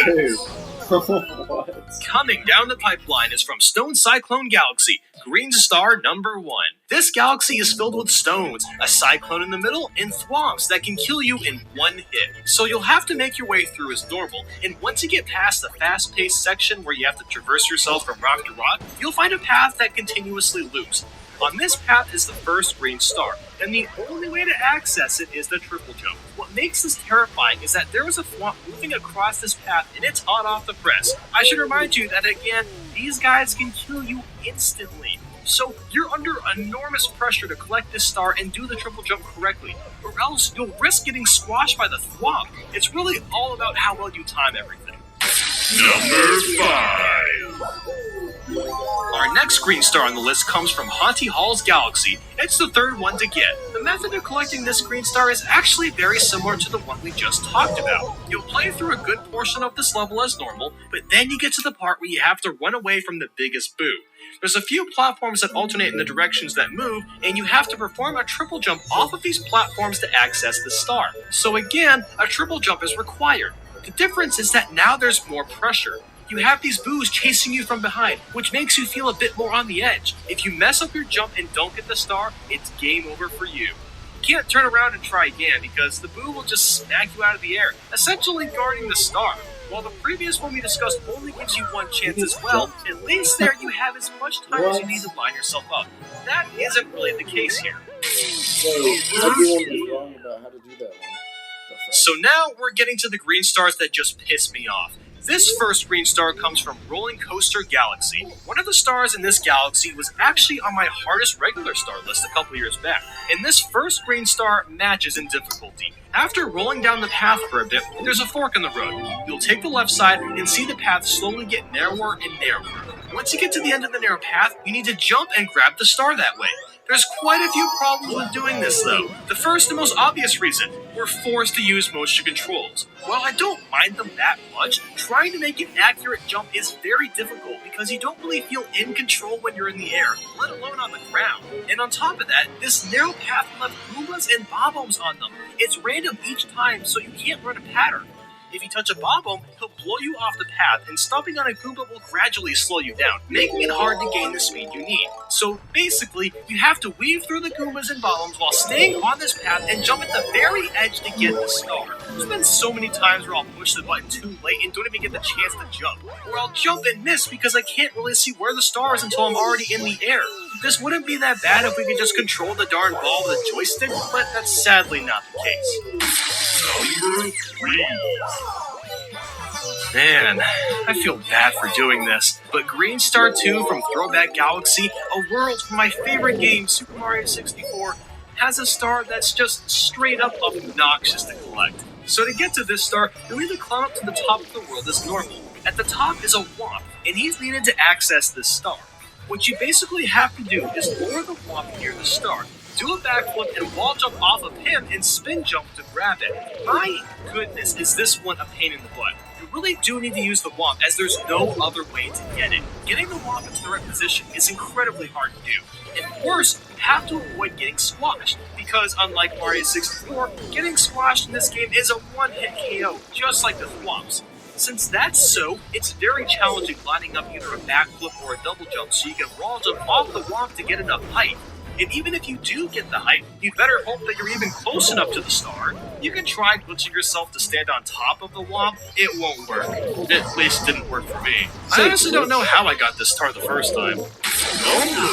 Dude. What? Coming down the pipeline is from Stone Cyclone Galaxy, Green Star number 1. This galaxy is filled with stones, a cyclone in the middle, and thwomps that can kill you in one hit. So you'll have to make your way through as normal, and once you get past the fast-paced section where you have to traverse yourself from rock to rock, you'll find a path that continuously loops. On this path is the first Green Star, and the only way to access it is the triple jump. What makes this terrifying is that there is a thwomp moving across this path, and it's hot off the press. I should remind you that, again, these guys can kill you instantly. So you're under enormous pressure to collect this star and do the triple jump correctly, or else you'll risk getting squashed by the thwomp. It's really all about how well you time everything. Number 5. Our next Green Star on the list comes from Haunty Hall's Galaxy. It's the third one to get. The method of collecting this Green Star is actually very similar to the one we just talked about. You'll play through a good portion of this level as normal, but then you get to the part where you have to run away from the biggest boo. There's a few platforms that alternate in the directions that move, and you have to perform a triple jump off of these platforms to access the star. So again, a triple jump is required. The difference is that now there's more pressure. You have these boos chasing you from behind, which makes you feel a bit more on the edge. If you mess up your jump and don't get the star, it's game over for you. You can't turn around and try again because the boo will just smack you out of the air, essentially guarding the star. While the previous one we discussed only gives you one chance as well, at least there you have as much time as you need to line yourself up. That isn't really the case here. Wait, everyone was wrong about how to do that one. So now we're getting to the Green Stars that just piss me off. This first green star comes from Rolling Coaster Galaxy. One of the stars in this galaxy was actually on my hardest regular star list a couple years back, and this first green star matches in difficulty. After rolling down the path for a bit, there's a fork in the road. You'll take the left side and see the path slowly get narrower and narrower. Once you get to the end of the narrow path, you need to jump and grab the star that way. There's quite a few problems with doing this, though. The first and most obvious reason, we're forced to use motion controls. While I don't mind them that much, trying to make an accurate jump is very difficult because you don't really feel in control when you're in the air, let alone on the ground. And on top of that, this narrow path will have Goombas and Bob-ombs on them. It's random each time, so you can't run a pattern. If you touch a Bob-omb, he'll blow you off the path, and stomping on a Goomba will gradually slow you down, making it hard to gain the speed you need. So basically, you have to weave through the Goombas and Bob-ombs while staying on this path and jump at the very edge to get the star. There's been so many times where I'll push the button too late and don't even get the chance to jump. Or I'll jump and miss because I can't really see where the star is until I'm already in the air. This wouldn't be that bad if we could just control the darn ball with a joystick, but that's sadly not the case. Number 3. Man, I feel bad for doing this, but Green Star 2 from Throwback Galaxy, a world from my favorite game, Super Mario 64, has a star that's just straight up obnoxious to collect. So to get to this star, you'll need to climb up to the top of the world as normal. At the top is a Womp, and he's needed to access this star. What you basically have to do is lower the Womp near the star, do a backflip and wall jump off of him and spin jump to grab it. My goodness, is this one a pain in the butt. You really do need to use the Womp as there's no other way to get it. Getting the Womp into the right position is incredibly hard to do. And worse, you have to avoid getting squashed, because unlike Mario 64, getting squashed in this game is a one-hit KO, just like the Womps. Since that's so, it's very challenging lining up either a backflip or a double jump so you can wall jump off the Womp to get enough height. And even if you do get the height, you'd better hope that you're even close enough to the star. You can try glitching yourself to stand on top of the Womp, it won't work. At least it didn't work for me. I honestly don't know how I got this star the first time. Number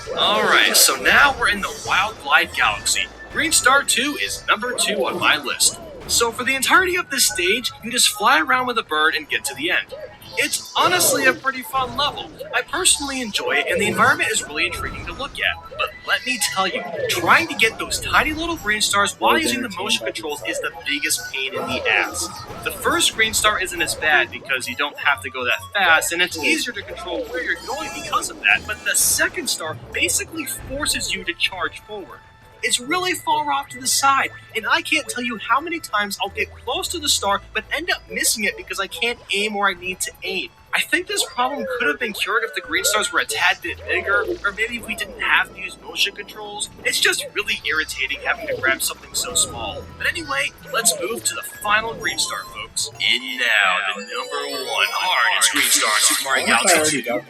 2. Alright, so now we're in the Wild Glide Galaxy. Green Star 2 is number 2 on my list. So for the entirety of this stage, you just fly around with a bird and get to the end. It's honestly a pretty fun level. I personally enjoy it, and the environment is really intriguing to look at. But let me tell you, trying to get those tiny little green stars while using the motion controls is the biggest pain in the ass. The first green star isn't as bad because you don't have to go that fast, and it's easier to control where you're going because of that, but the second star basically forces you to charge forward. It's really far off to the side, and I can't tell you how many times I'll get close to the star but end up missing it because I can't aim where I need to aim. I think this problem could have been cured if the green stars were a tad bit bigger, or maybe if we didn't have to use motion controls. It's just really irritating having to grab something so small. But anyway, let's move to the final green star, folks. And now, the number 1 hardest green star in Super Mario Galaxy 2.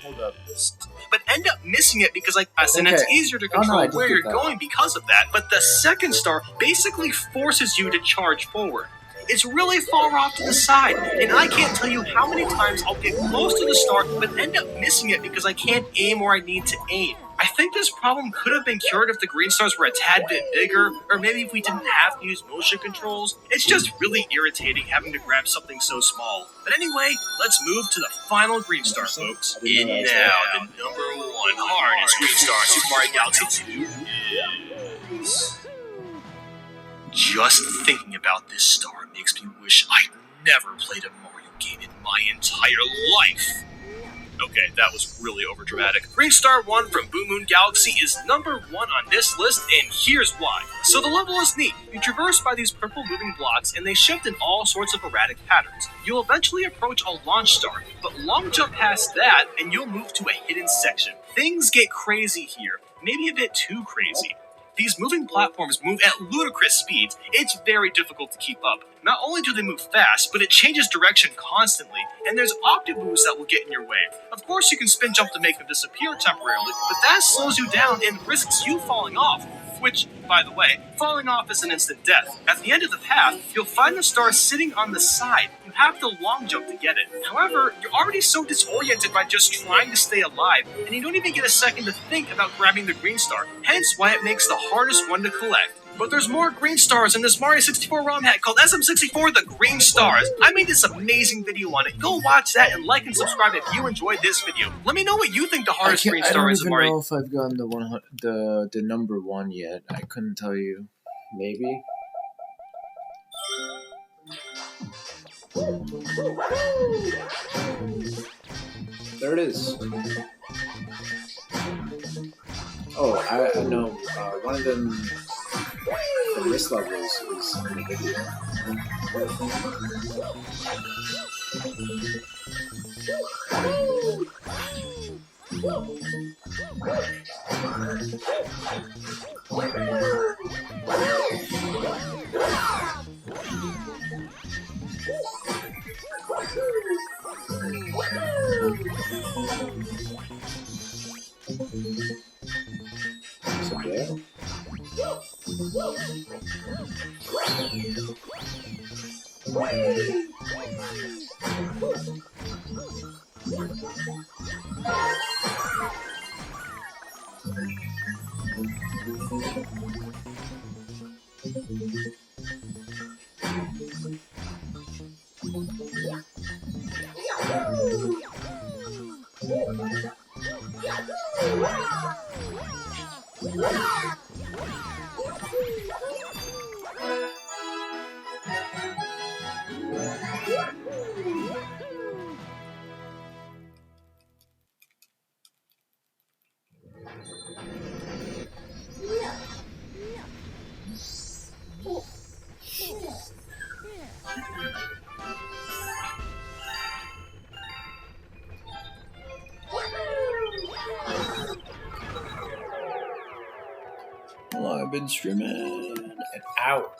Hold up. But end up missing it because I guess, and it's easier to control where you're going because of that. But the second star basically forces you to charge forward. It's really far off to the side, and I can't tell you how many times I'll get close to the star but end up missing it because I can't aim where I need to aim. I think this problem could have been cured if the green stars were a tad bit bigger, or maybe if we didn't have to use motion controls. It's just really irritating having to grab something so small. But anyway, let's move to the final green star, folks. And now, the number 1 hardest green star in Super Mario Galaxy 2 is... Just thinking about this star makes me wish I'd never played a Mario game in my entire life. Okay, that was really overdramatic. Green Star 1 from Boom Moon Galaxy is number 1 on this list, and here's why. So the level is neat. You traverse by these purple moving blocks, and they shift in all sorts of erratic patterns. You'll eventually approach a launch star, but long jump past that, and you'll move to a hidden section. Things get crazy here, maybe a bit too crazy. These moving platforms move at ludicrous speeds. It's very difficult to keep up. Not only do they move fast, but it changes direction constantly, and there's octaboos that will get in your way. Of course, you can spin jump to make them disappear temporarily, but that slows you down and risks you falling off. Which, by the way, falling off is an instant death. At the end of the path, you'll find the star sitting on the side. You have to long jump to get it. However, you're already so disoriented by just trying to stay alive, and you don't even get a second to think about grabbing the green star, hence why it makes the hardest one to collect. But there's more green stars in this Mario 64 ROM hack called SM64 The Green Stars. I made this amazing video on it. Go watch that and like and subscribe if you enjoyed this video. Let me know what you think the hardest green star is in Mario. I don't even know if I've gotten the number 1 yet. I couldn't tell you. Maybe. There it is. Oh, I know. One of them from this level is in the video. So yeah. Well, I've been streaming an hour.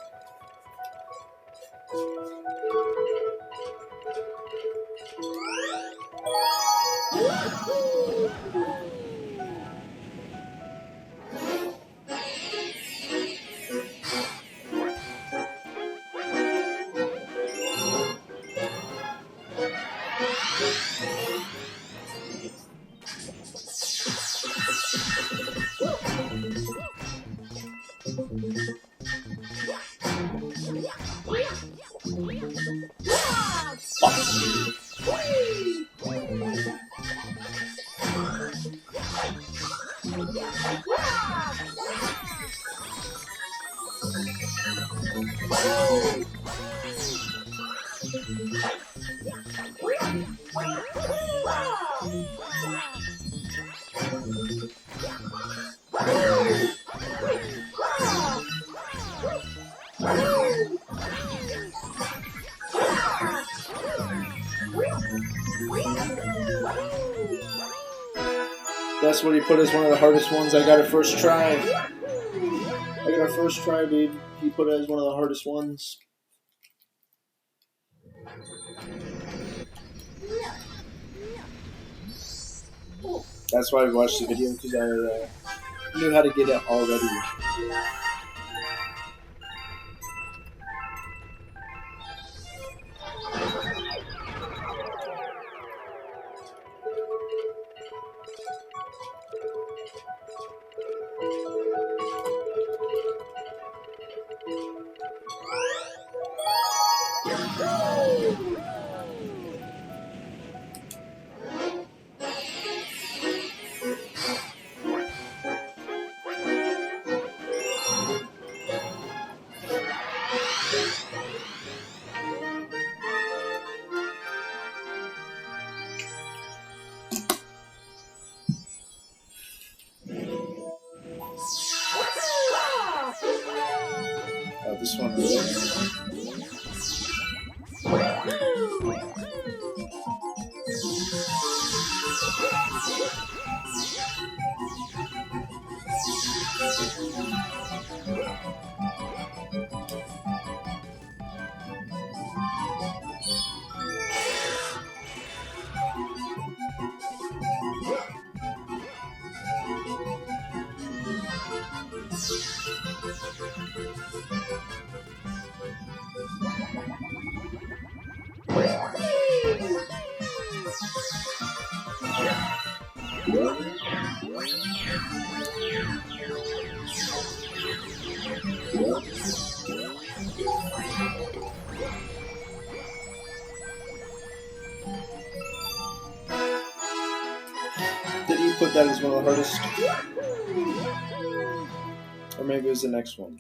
That's what he put as one of the hardest ones. I got it first try. I got it first try, dude. He put it as one of the hardest ones. That's why I watched the video, because I knew how to get it already. This one put that as one of the hardest. Or maybe it was the next one.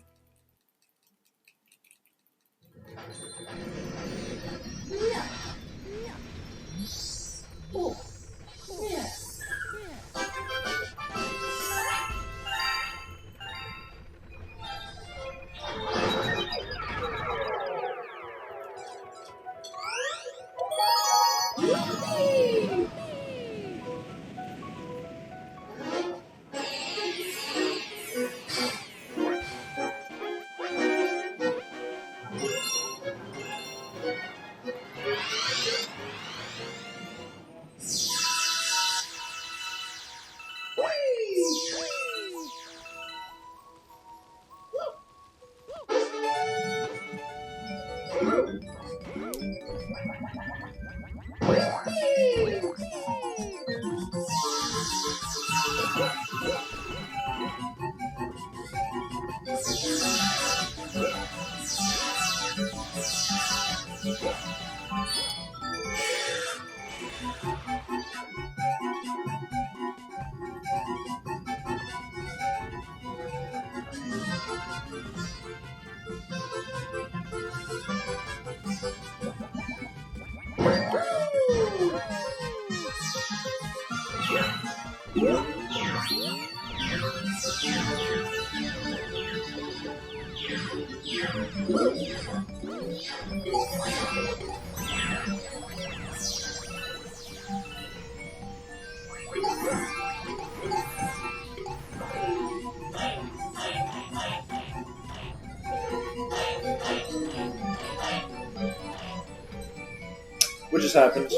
What just happened?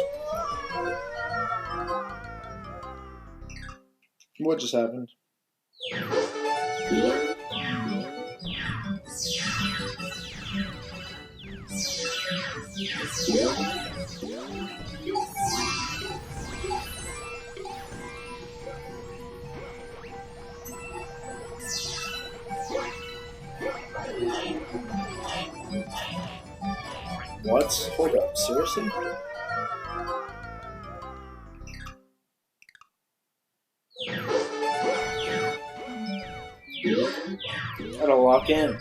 What just happened? What? Hold up, seriously? Gotta lock in.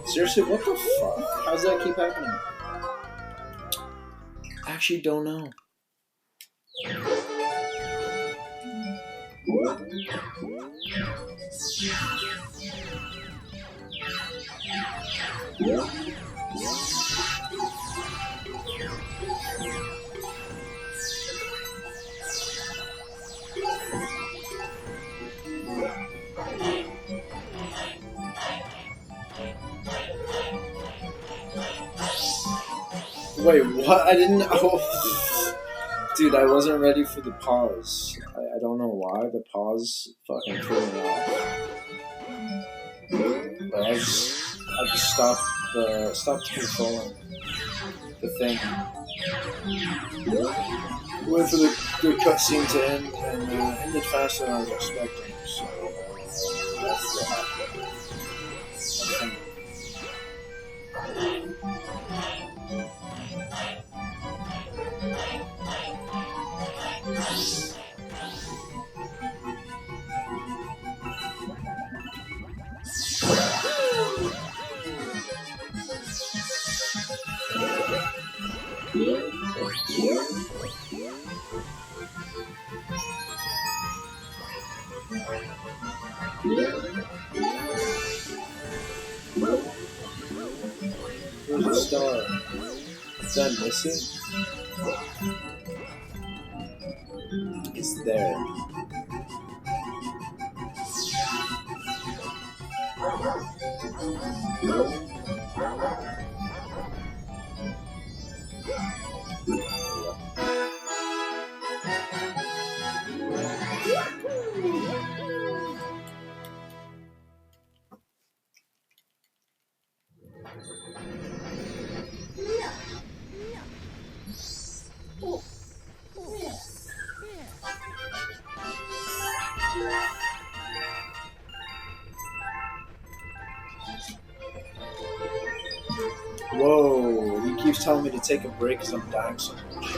Seriously, what the fuck? How's that keep happening? I actually don't know. Wait, what? I didn't. Oh, dude, I wasn't ready for the pause. I don't know why the pause fucking threw me off. But I just stopped controlling the thing. Wait for the cutscene to end, and ended faster than I was expecting. So that's what happened. Where's the star? Is that missing? It's there. Whoa, he keeps telling me to take a break because I'm dying so much.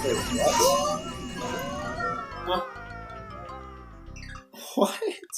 Wait, what? What? What happened?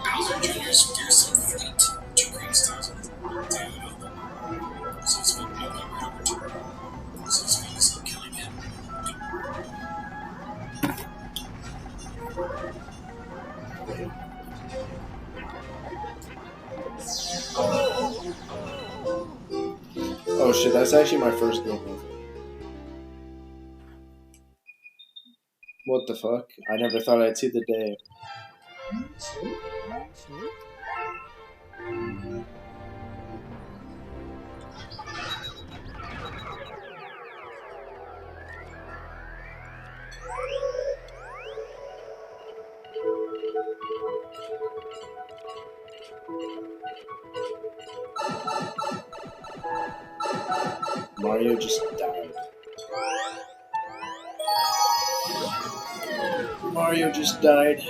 Bowser Jr.'s fearsome fleet. 2 green stars on his dude. So it's been right over to her. So he's focused on killing him. Oh shit, that's actually my first game ever. What the fuck? I never thought I'd see the day. Mario just died. Mario just died.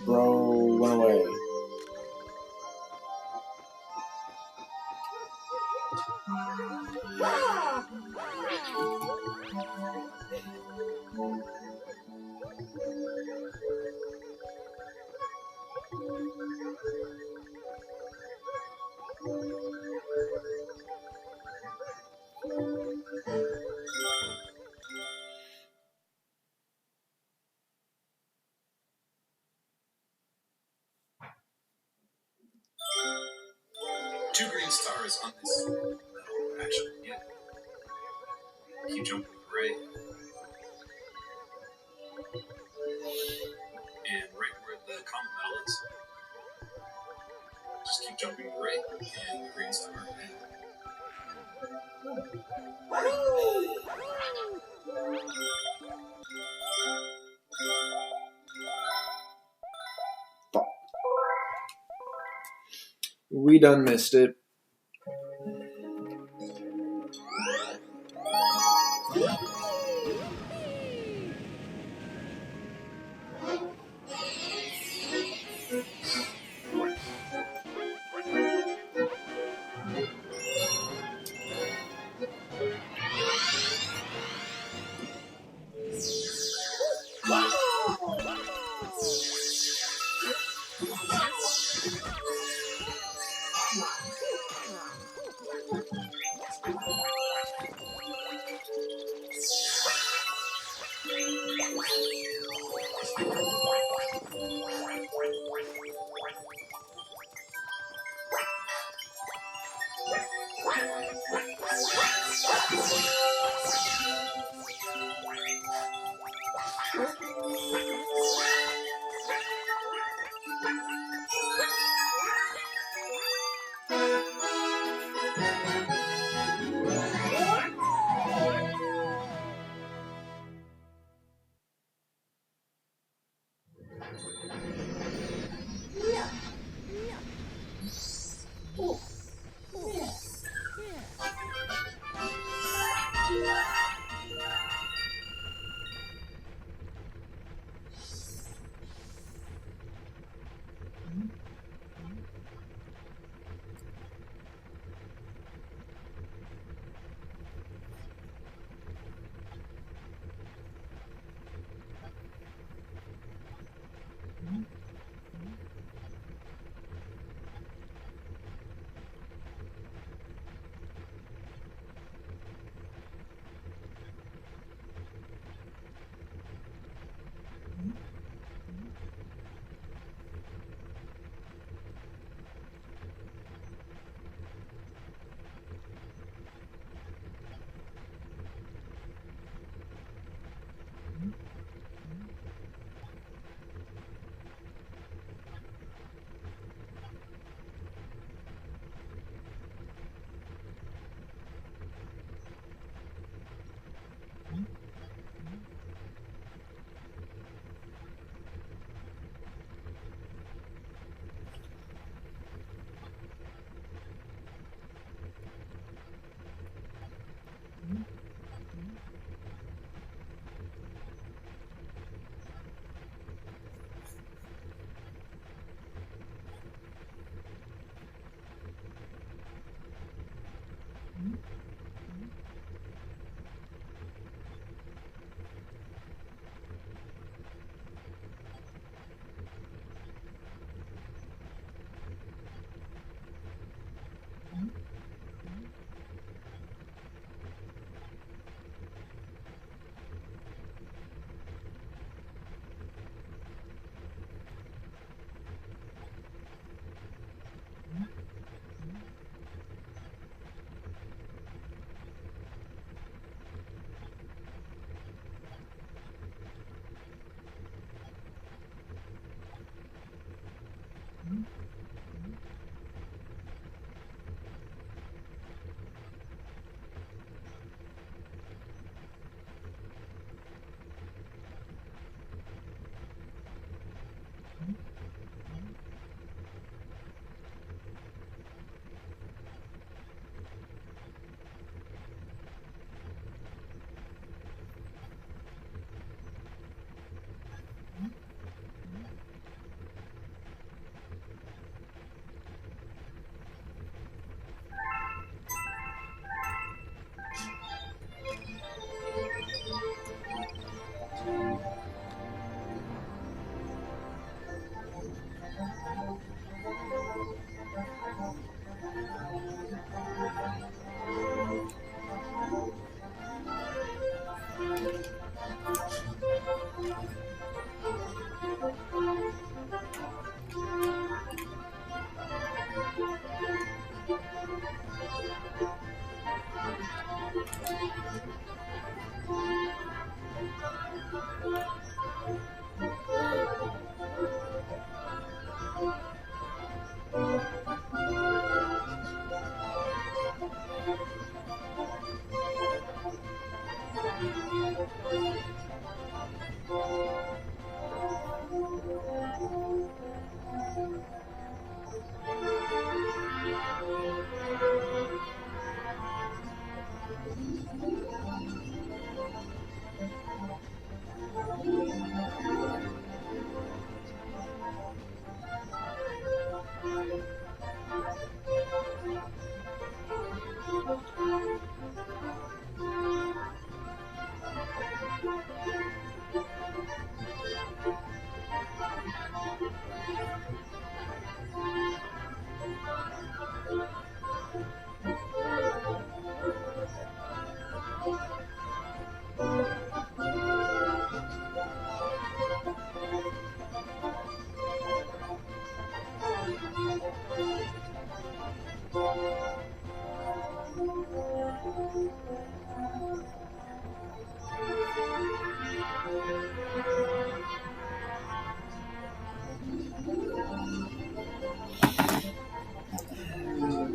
Bro went away. Two green stars on this metal action. Yeah. Keep jumping gray. And right where the common metal is, just keep jumping gray and the green star. We done missed it.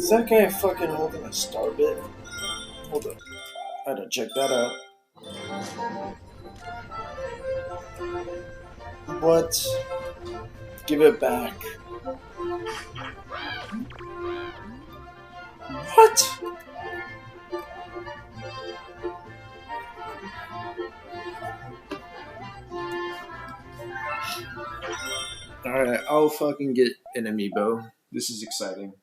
Is that guy fucking holding a star bit? Hold up. I gotta check that out. What? Give it back. What? Alright, I'll fucking get an amiibo. This is exciting.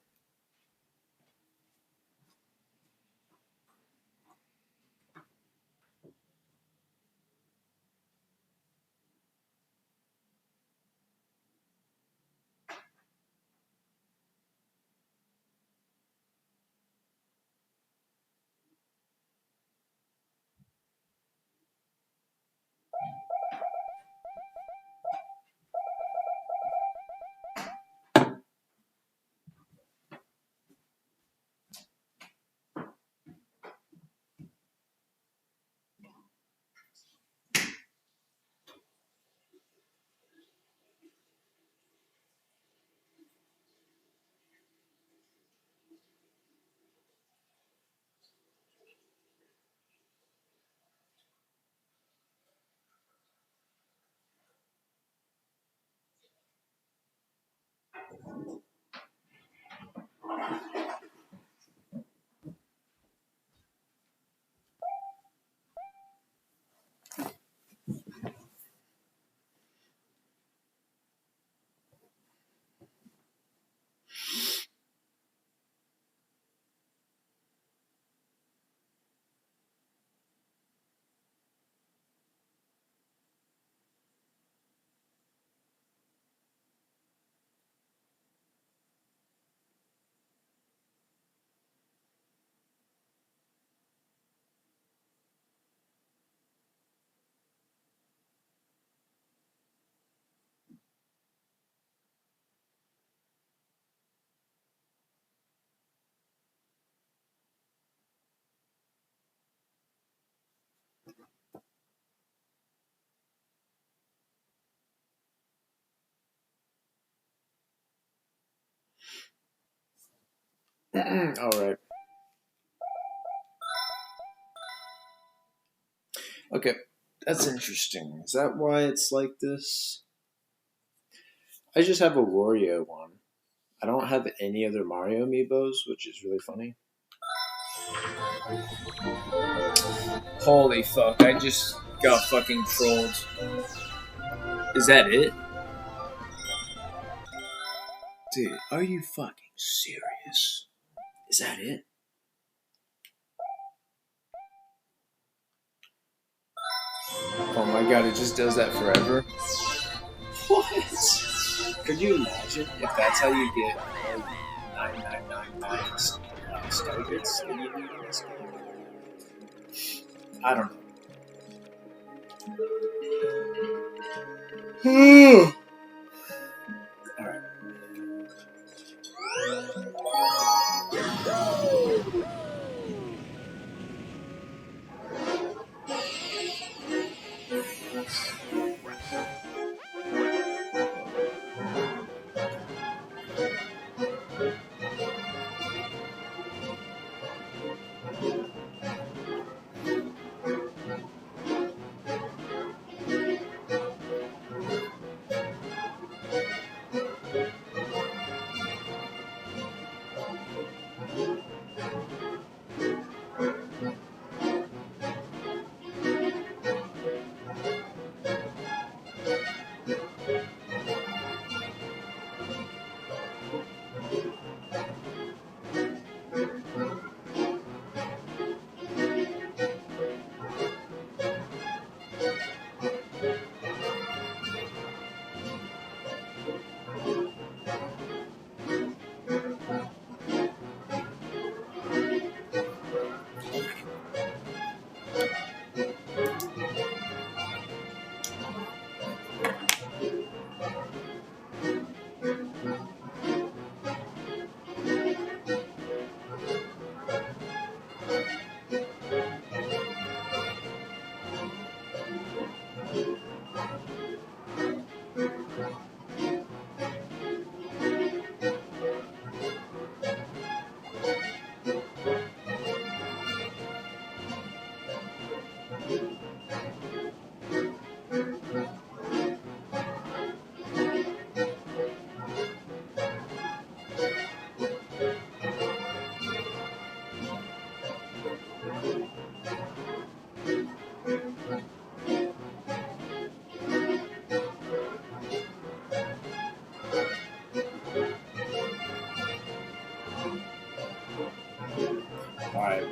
Alright. Okay, that's interesting. Is that why it's like this? I just have a Wario one. I don't have any other Mario amiibos, which is really funny. Holy fuck, I just got fucking trolled. Is that it? Dude, are you fucking serious? Is that it? Oh my god, it just does that forever. What? Could you imagine if that's how you get 9999 stargates that you need in this game? I don't know. Alright. Alright.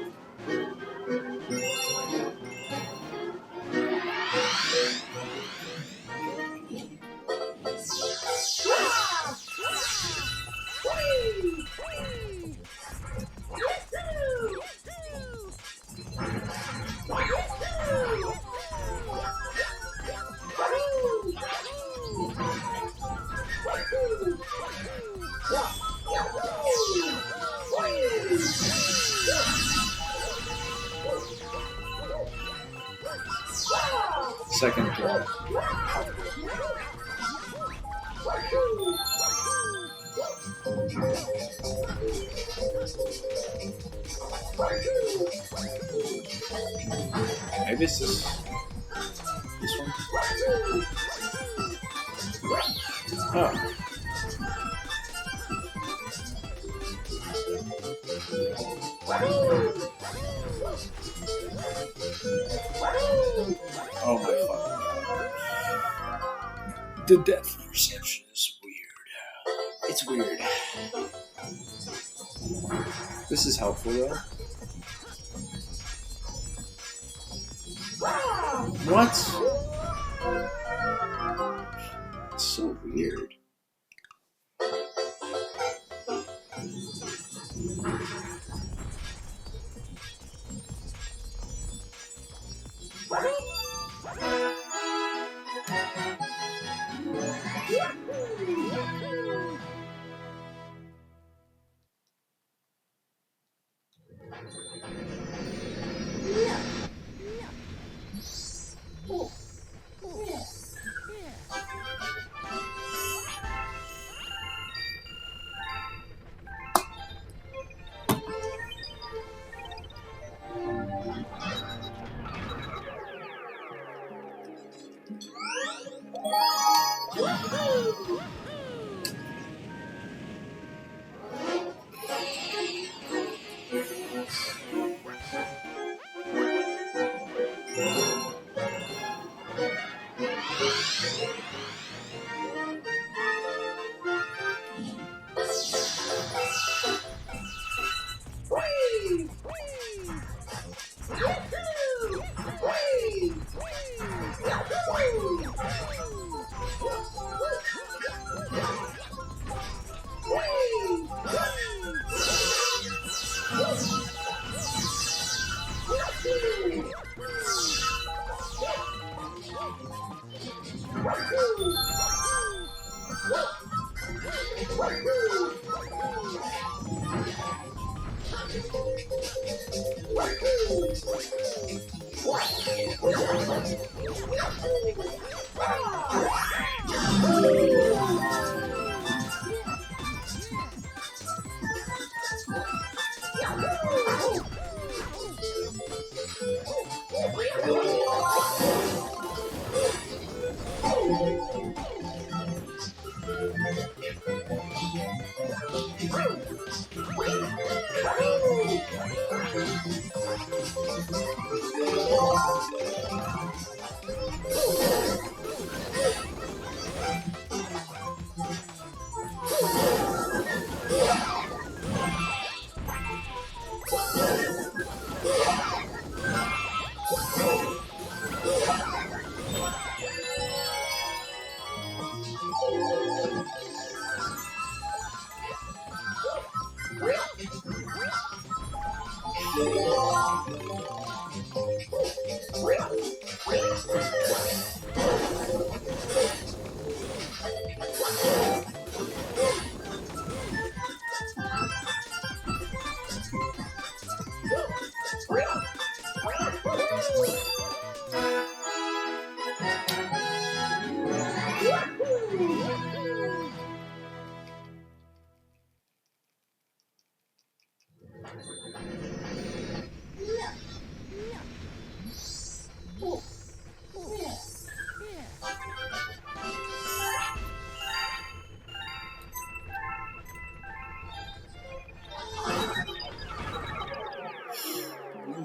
Second one. Maybe it's this one. Oh. Oh my fucking god. The depth perception is weird. It's weird. This is helpful though. What? It's so weird.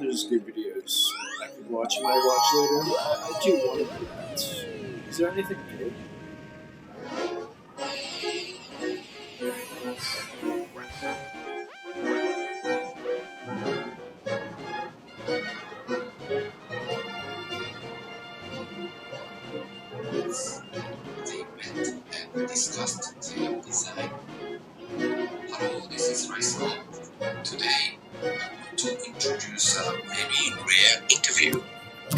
There's good videos I could watch and I watch later. I do want to do that. Is there anything good? They met and discussed their design. Hello, this is Rice. Today, I want to introduce a very rare interview.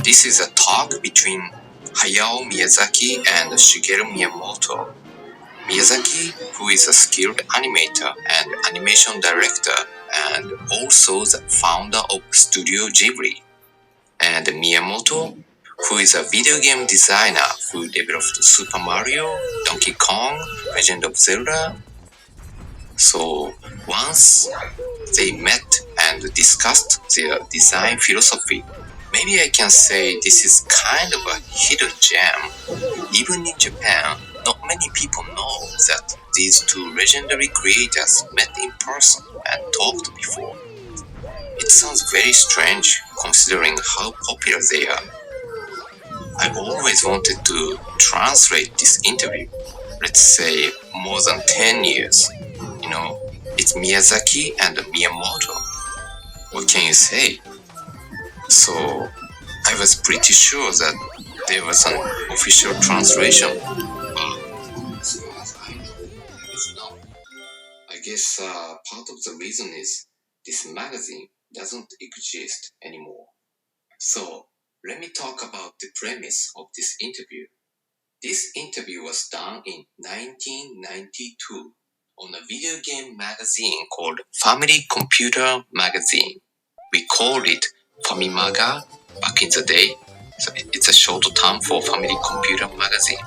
This is a talk between Hayao Miyazaki and Shigeru Miyamoto. Miyazaki, who is a skilled animator and animation director, and also the founder of Studio Ghibli, and Miyamoto, who is a video game designer who developed Super Mario, Donkey Kong, Legend of Zelda. So once they met and discussed their design philosophy, maybe I can say this is kind of a hidden gem. Even in Japan, not many people know that these two legendary creators met in person and talked before. It sounds very strange considering how popular they are. I always wanted to translate this interview, let's say more than 10 years. It's Miyazaki and Miyamoto. What can you say? So, I was pretty sure that there was an official translation. As far as I know, there is not. I guess part of the reason is this magazine doesn't exist anymore. So, let me talk about the premise of this interview. This interview was done in 1992 on a video game magazine called Family Computer Magazine. We called it Famimaga back in the day. So it's a short term for Family Computer Magazine.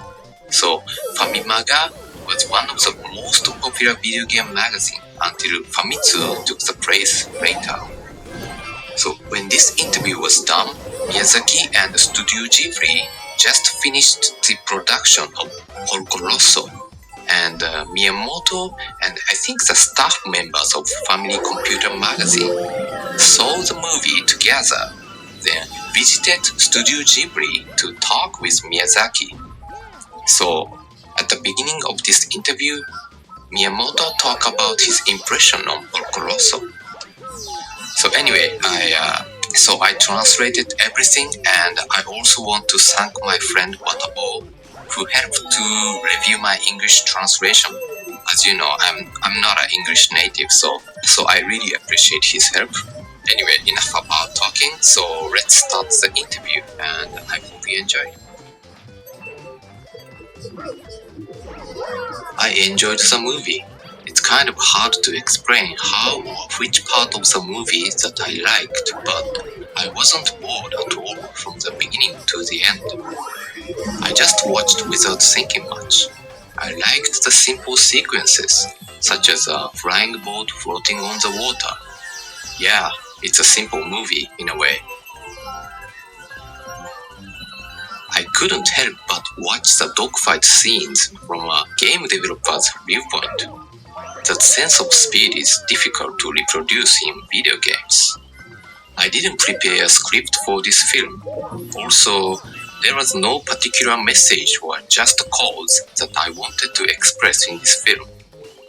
So Famimaga was one of the most popular video game magazines until Famitsu took the place later. So when this interview was done, Miyazaki and Studio Ghibli just finished the production of Porco Rosso, and Miyamoto and I think the staff members of Family Computer Magazine saw the movie together, then visited Studio Ghibli to talk with Miyazaki. So at the beginning of this interview, Miyamoto talked about his impression on Porco Rosso. So anyway, I translated everything, and I also want to thank my friend Watabo, who helped to review my English translation. As you know, I'm not an English native, so I really appreciate his help. Anyway, enough about talking, so let's start the interview, and I hope you enjoy. I enjoyed the movie. It's kind of hard to explain how or which part of the movie that I liked, but I wasn't bored at all from the beginning to the end. I just watched without thinking much. I liked the simple sequences, such as a flying boat floating on the water. Yeah, it's a simple movie in a way. I couldn't help but watch the dogfight scenes from a game developer's viewpoint. That sense of speed is difficult to reproduce in video games. I didn't prepare a script for this film. Also, there was no particular message or just a cause that I wanted to express in this film.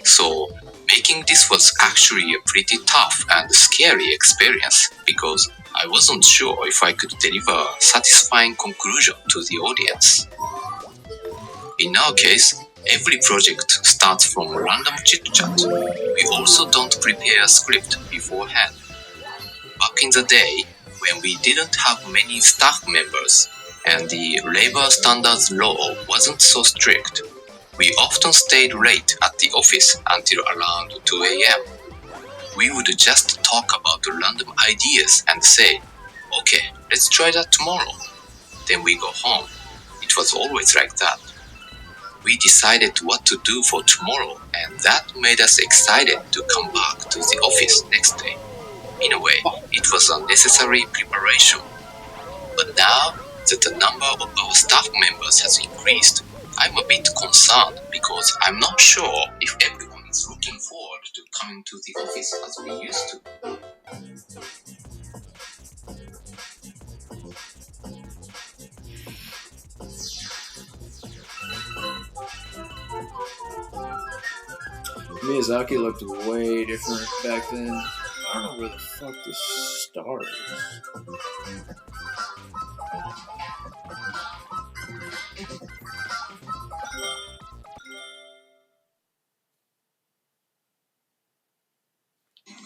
So, making this was actually a pretty tough and scary experience because I wasn't sure if I could deliver a satisfying conclusion to the audience. In our case, every project starts from random chit-chat. We also don't prepare a script beforehand. Back in the day, when we didn't have many staff members and the labor standards law wasn't so strict, we often stayed late at the office until around 2 a.m. We would just talk about random ideas and say, okay, let's try that tomorrow. Then we go home. It was always like that. We decided what to do for tomorrow, and that made us excited to come back to the office next day. In a way, it was a necessary preparation. But now that the number of our staff members has increased, I'm a bit concerned because I'm not sure if everyone is looking forward to coming to the office as we used to. Miyazaki looked way different back then. I don't know where the fuck this star is.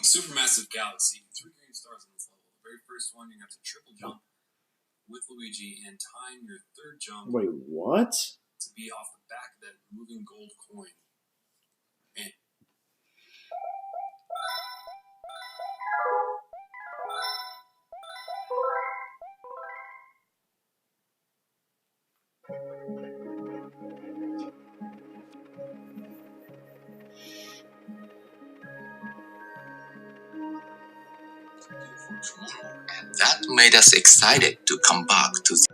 Supermassive galaxy, 3 green stars on this level. The very first one, you have to triple jump with Luigi and time your third jump Wait, what? to be off the back of that moving gold coin. And that made us excited to come back to the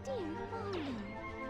Dear Mario,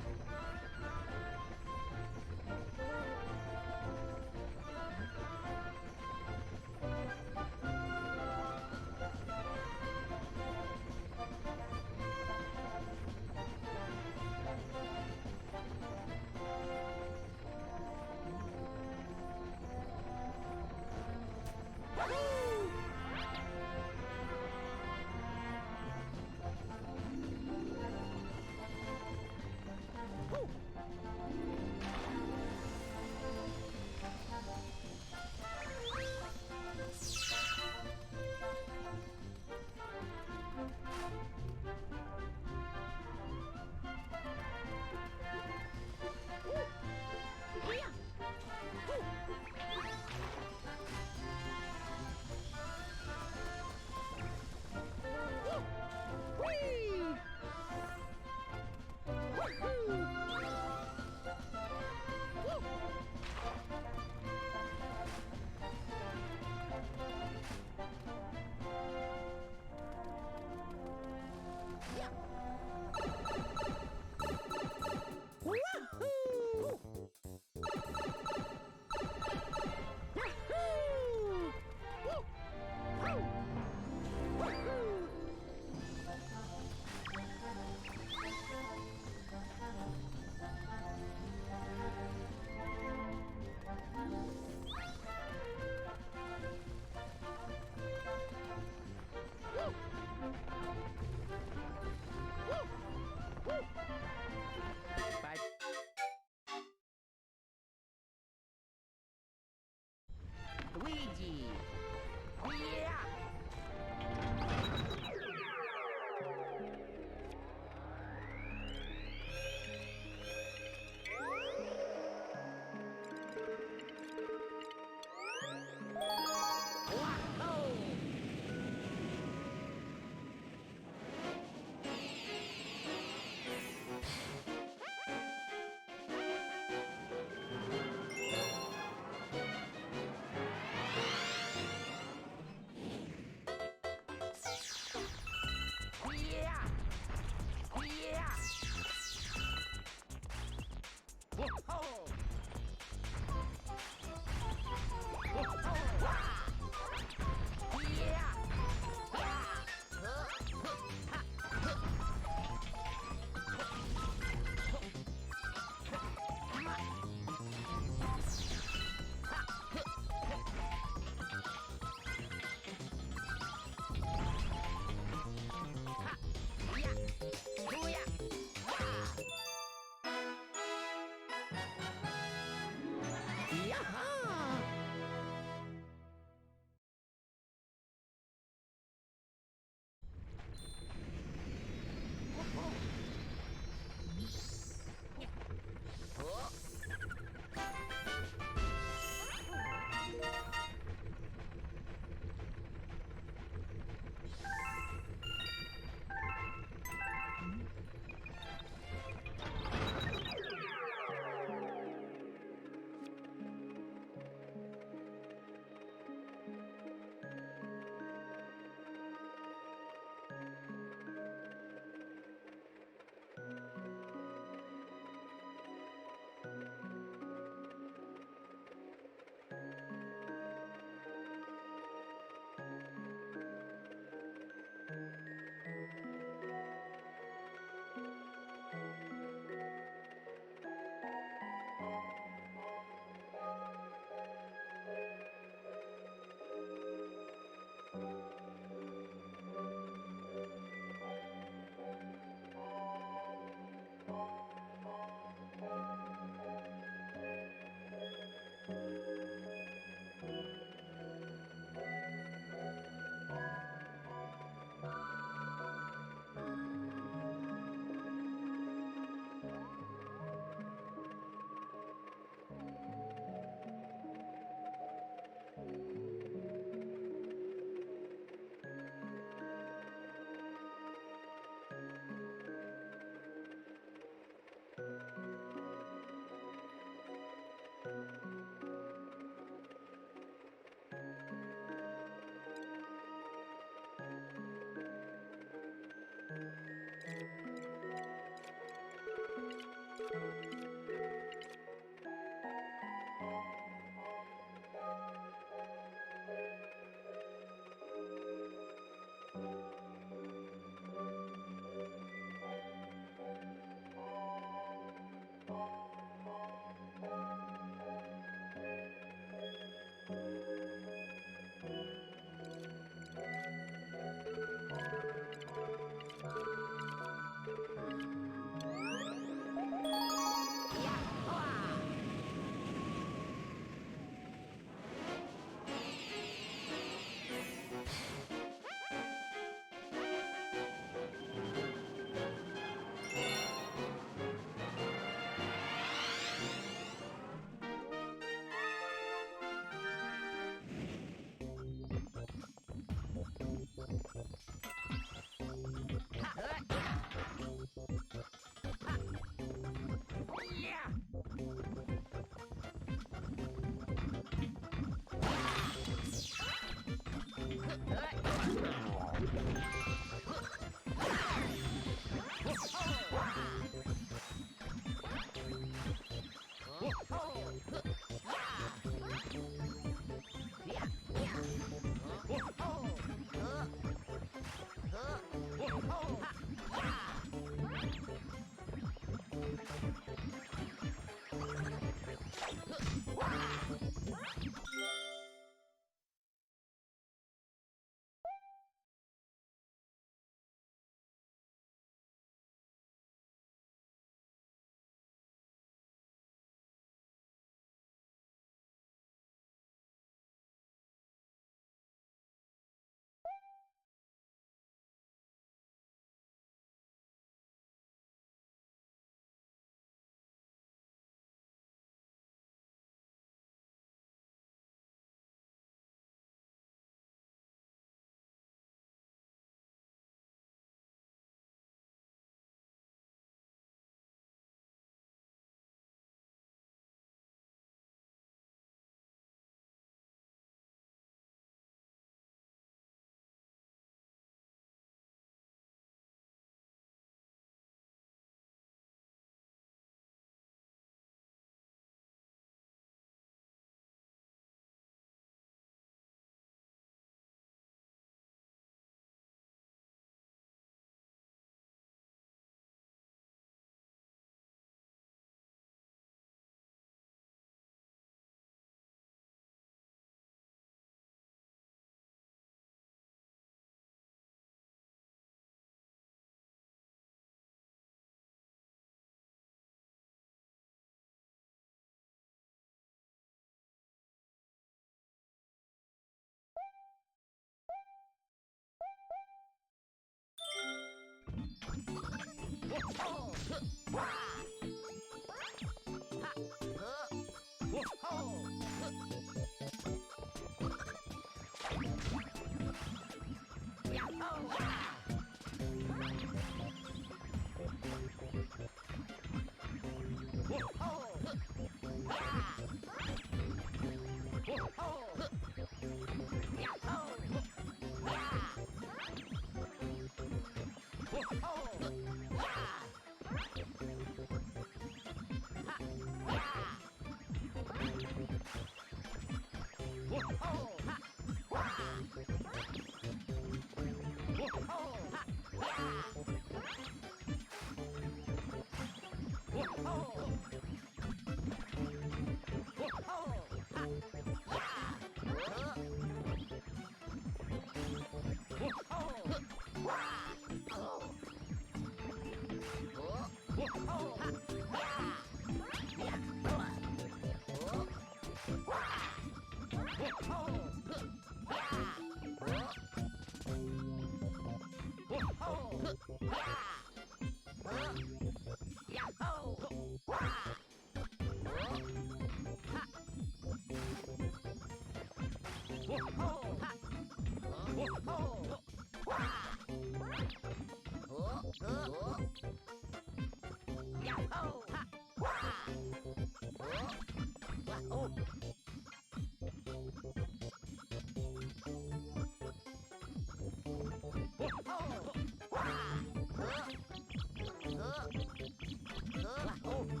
Oh!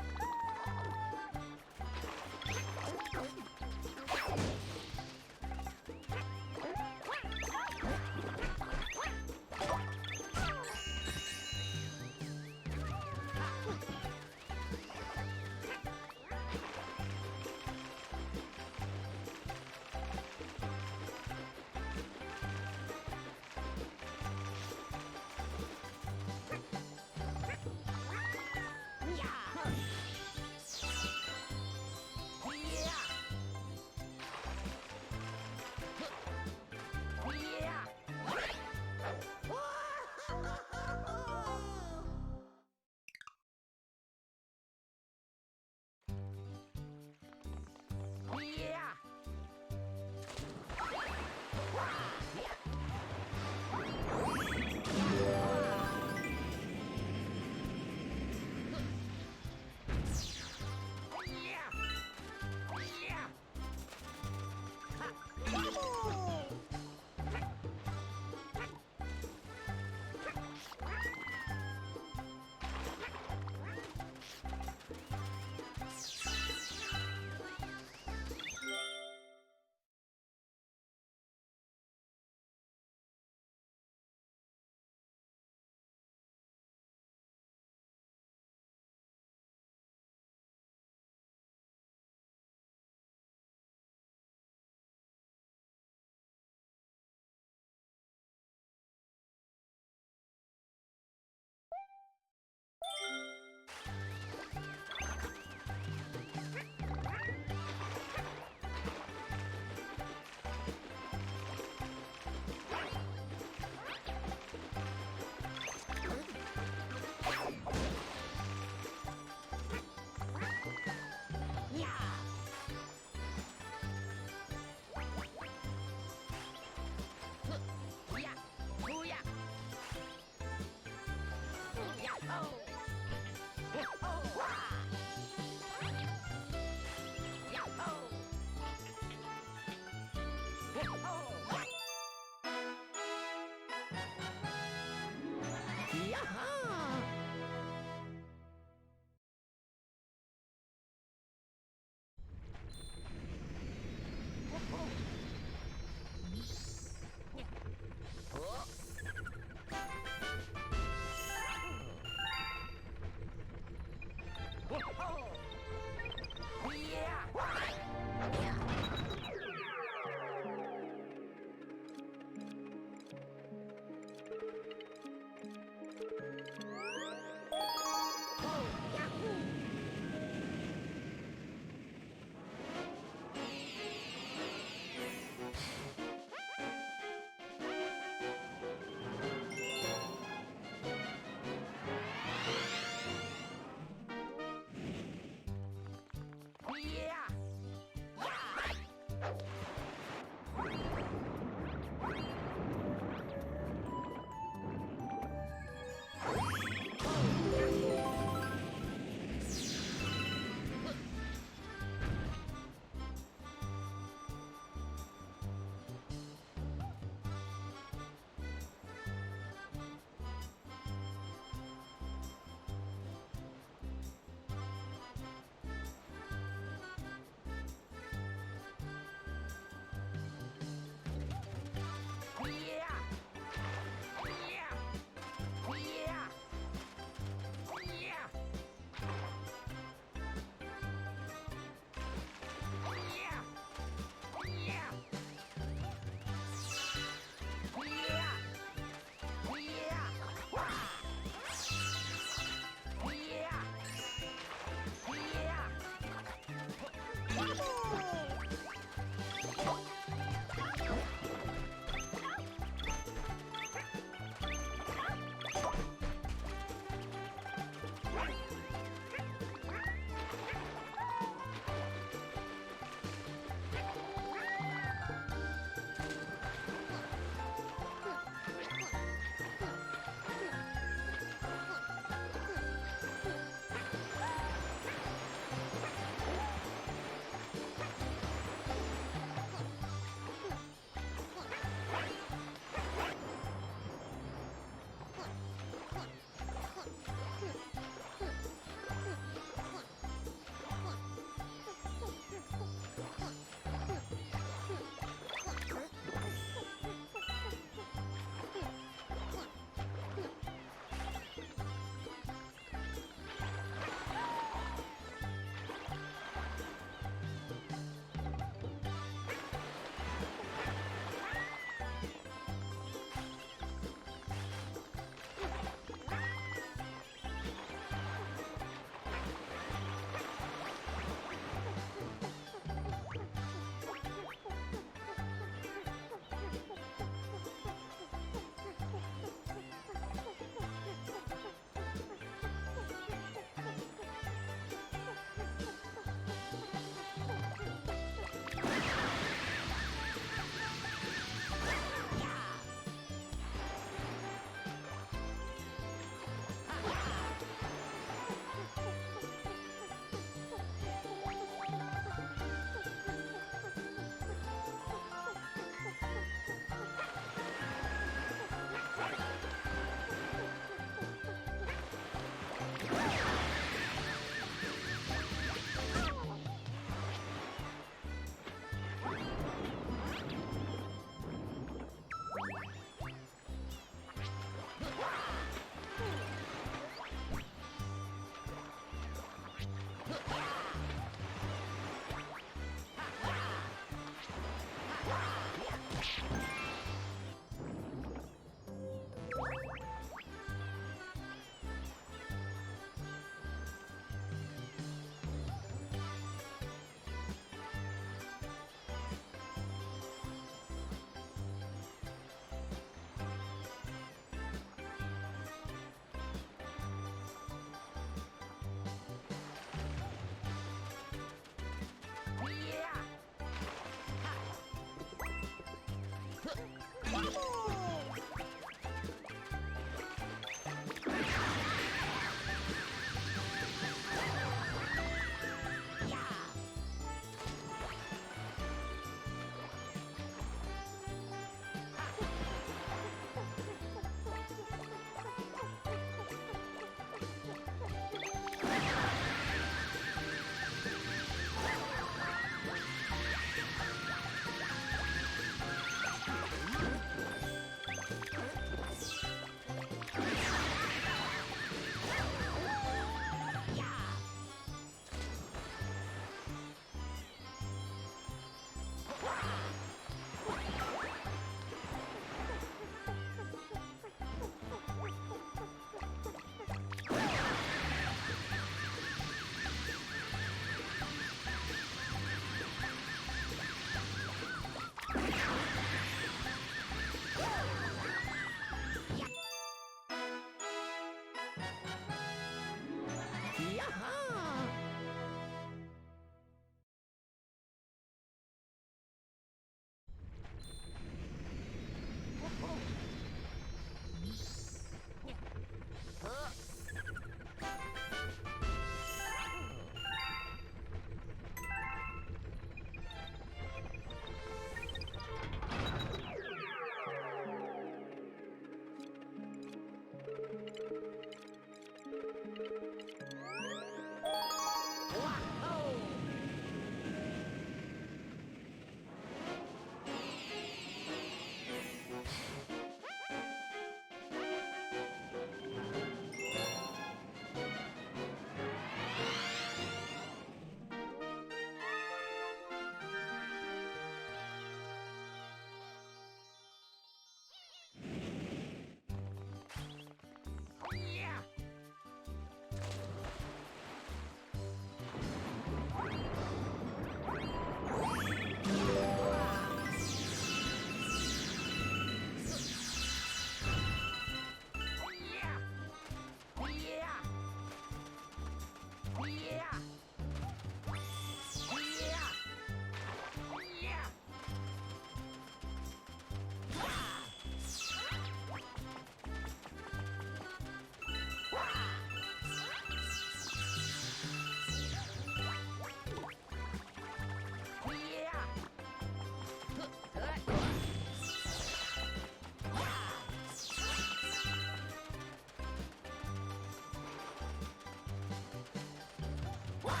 Wow!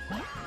Yeah!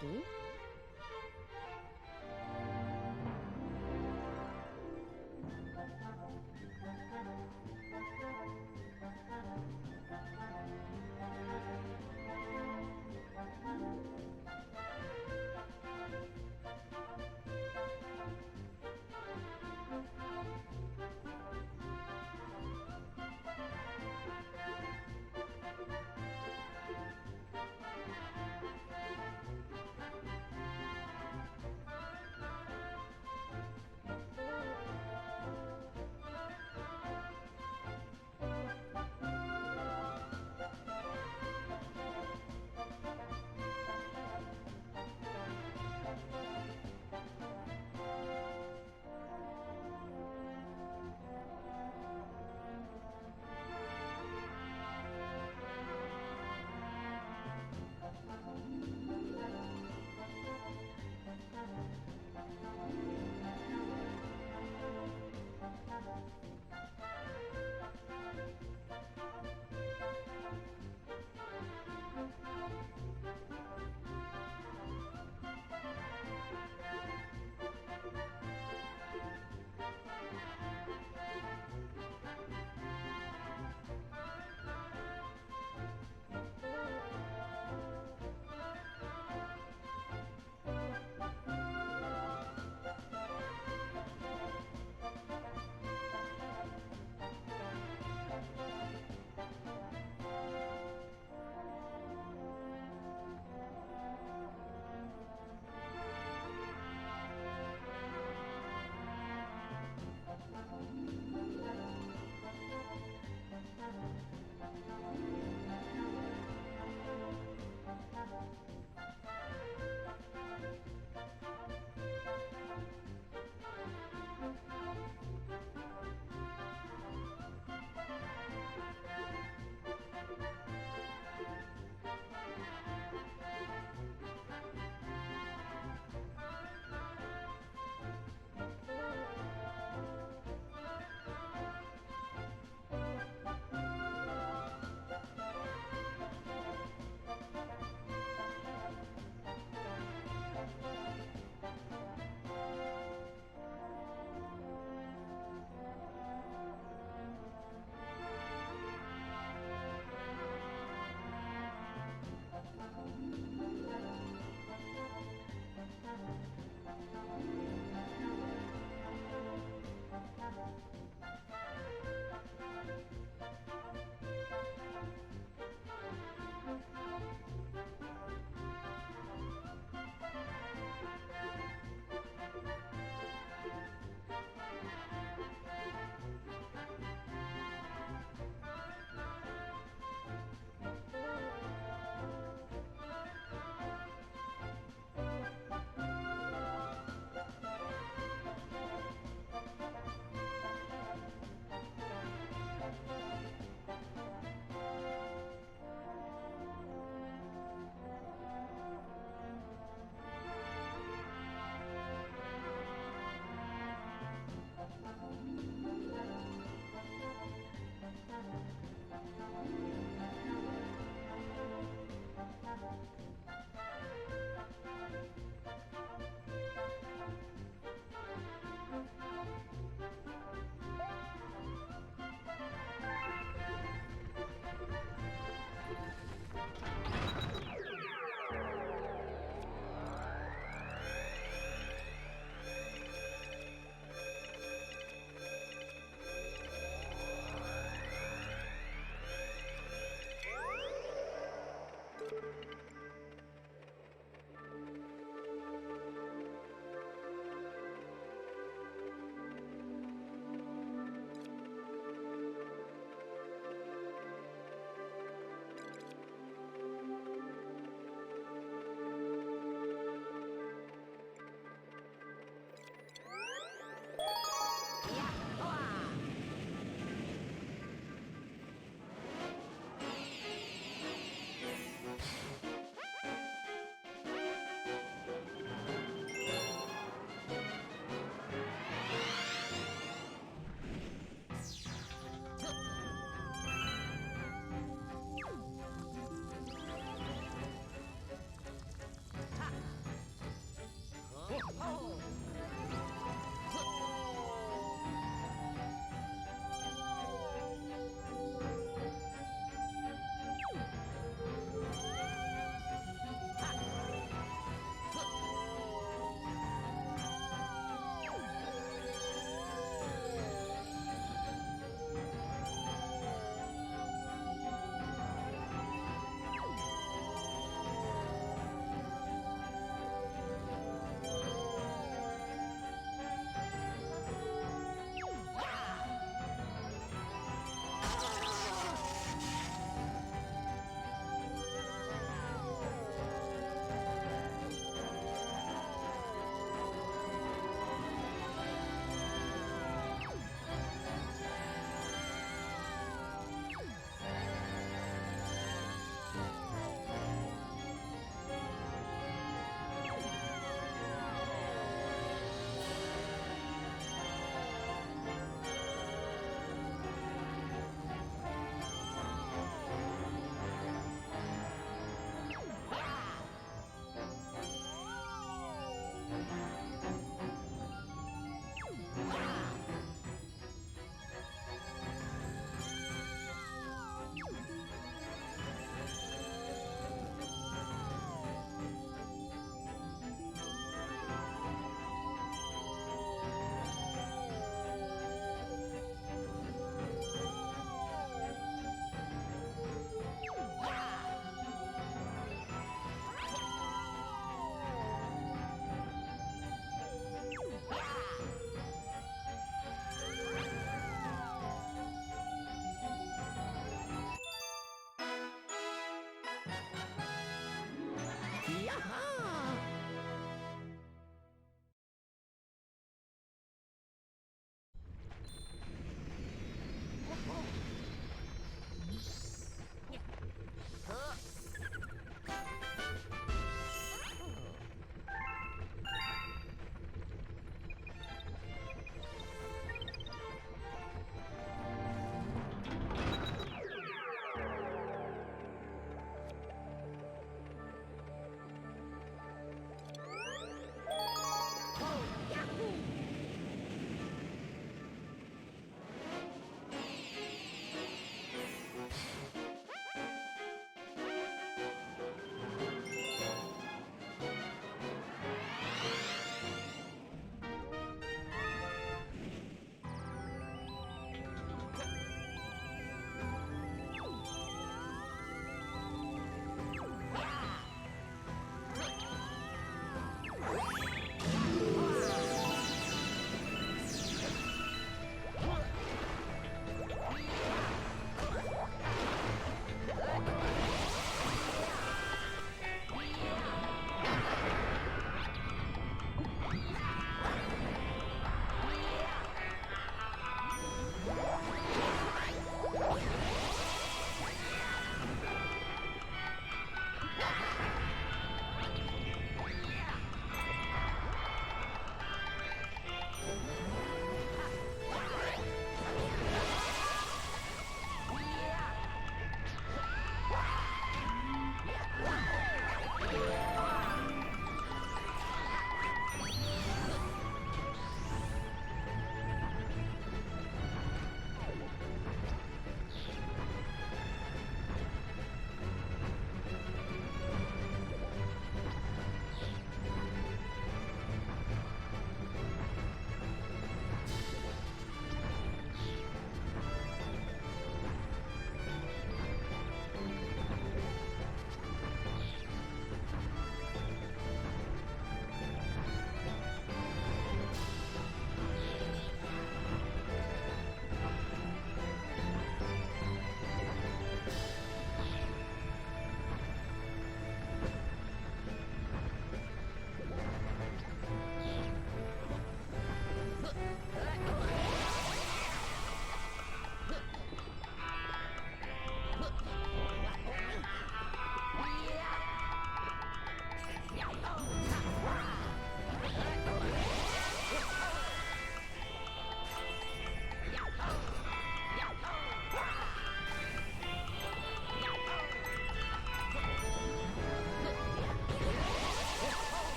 True?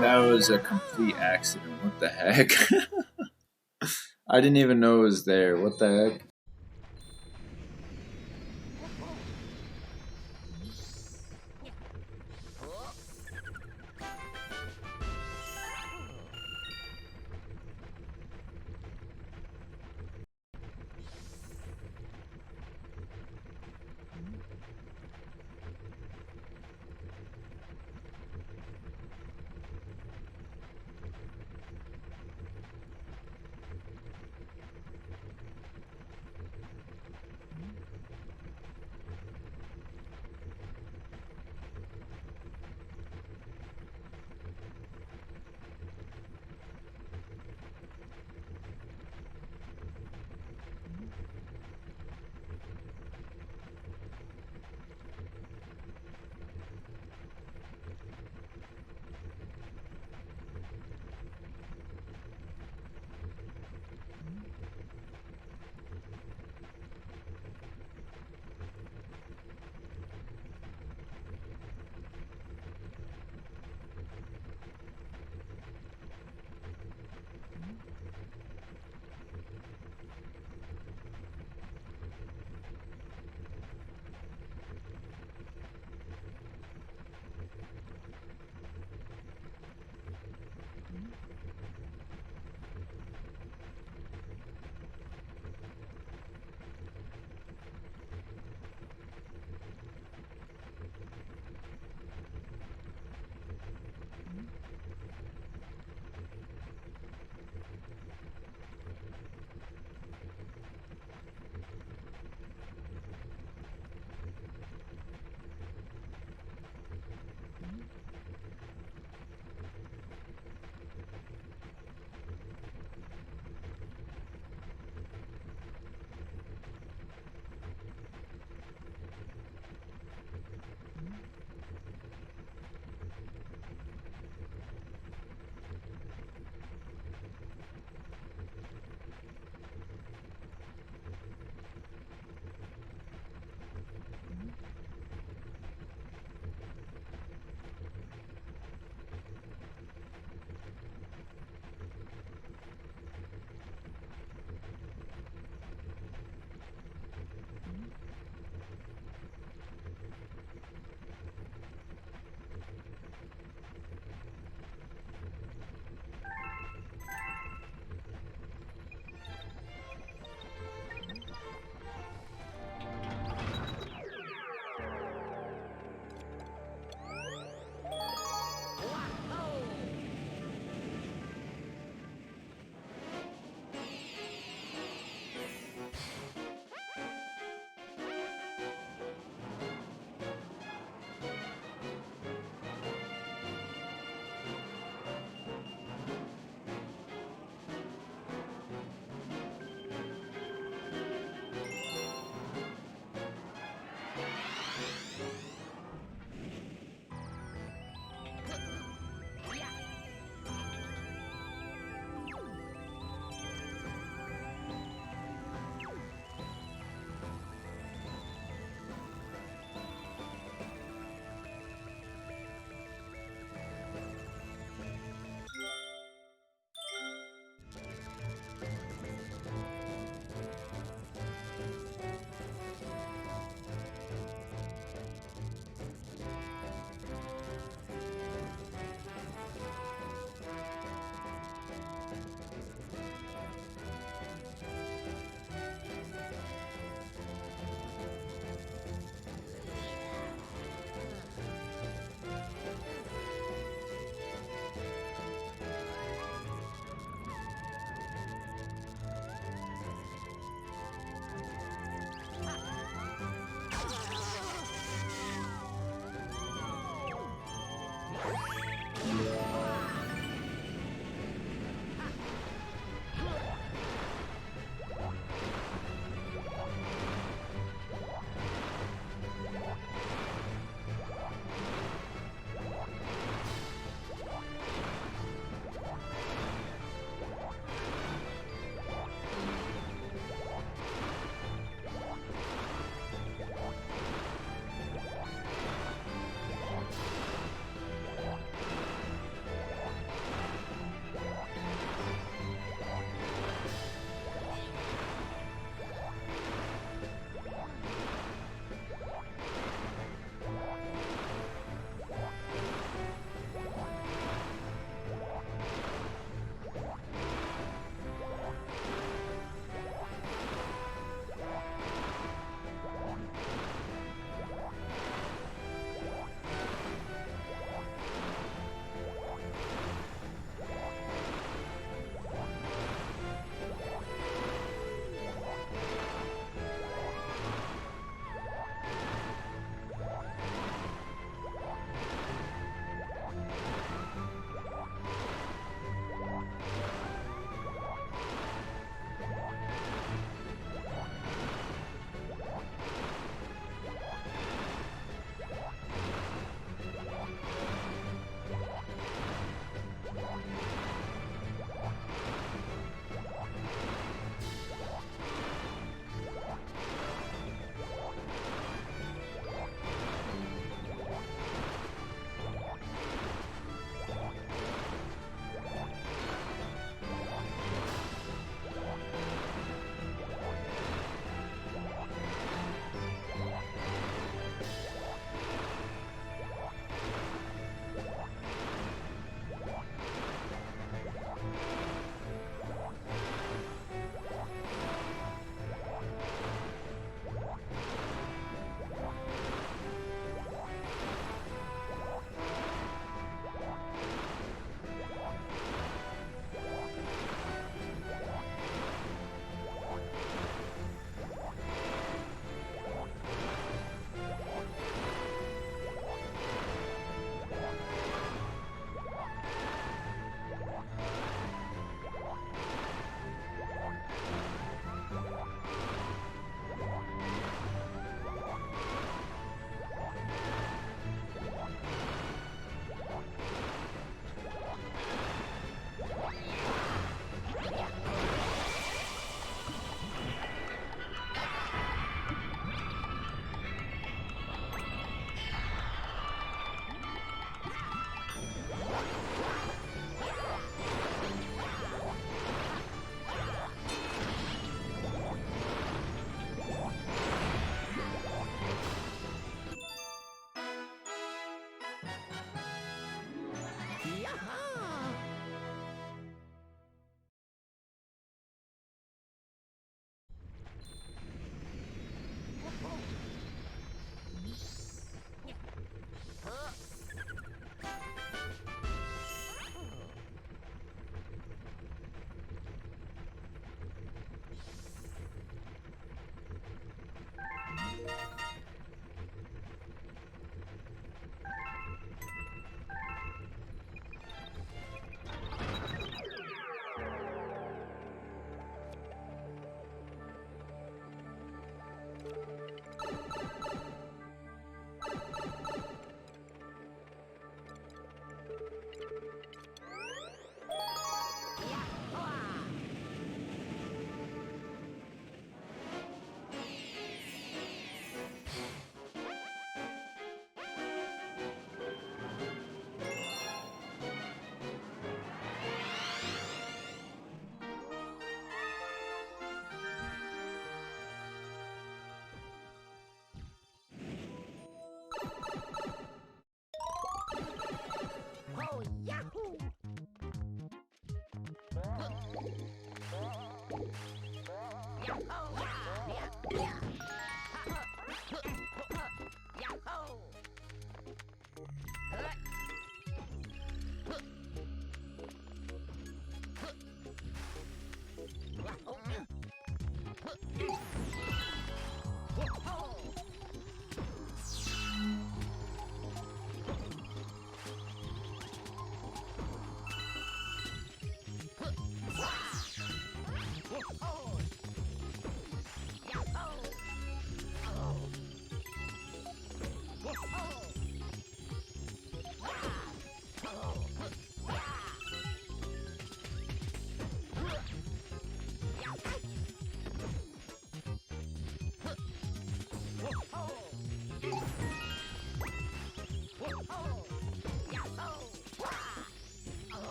That was a complete accident. What the heck? I didn't even know it was there. What the heck?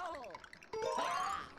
Oh!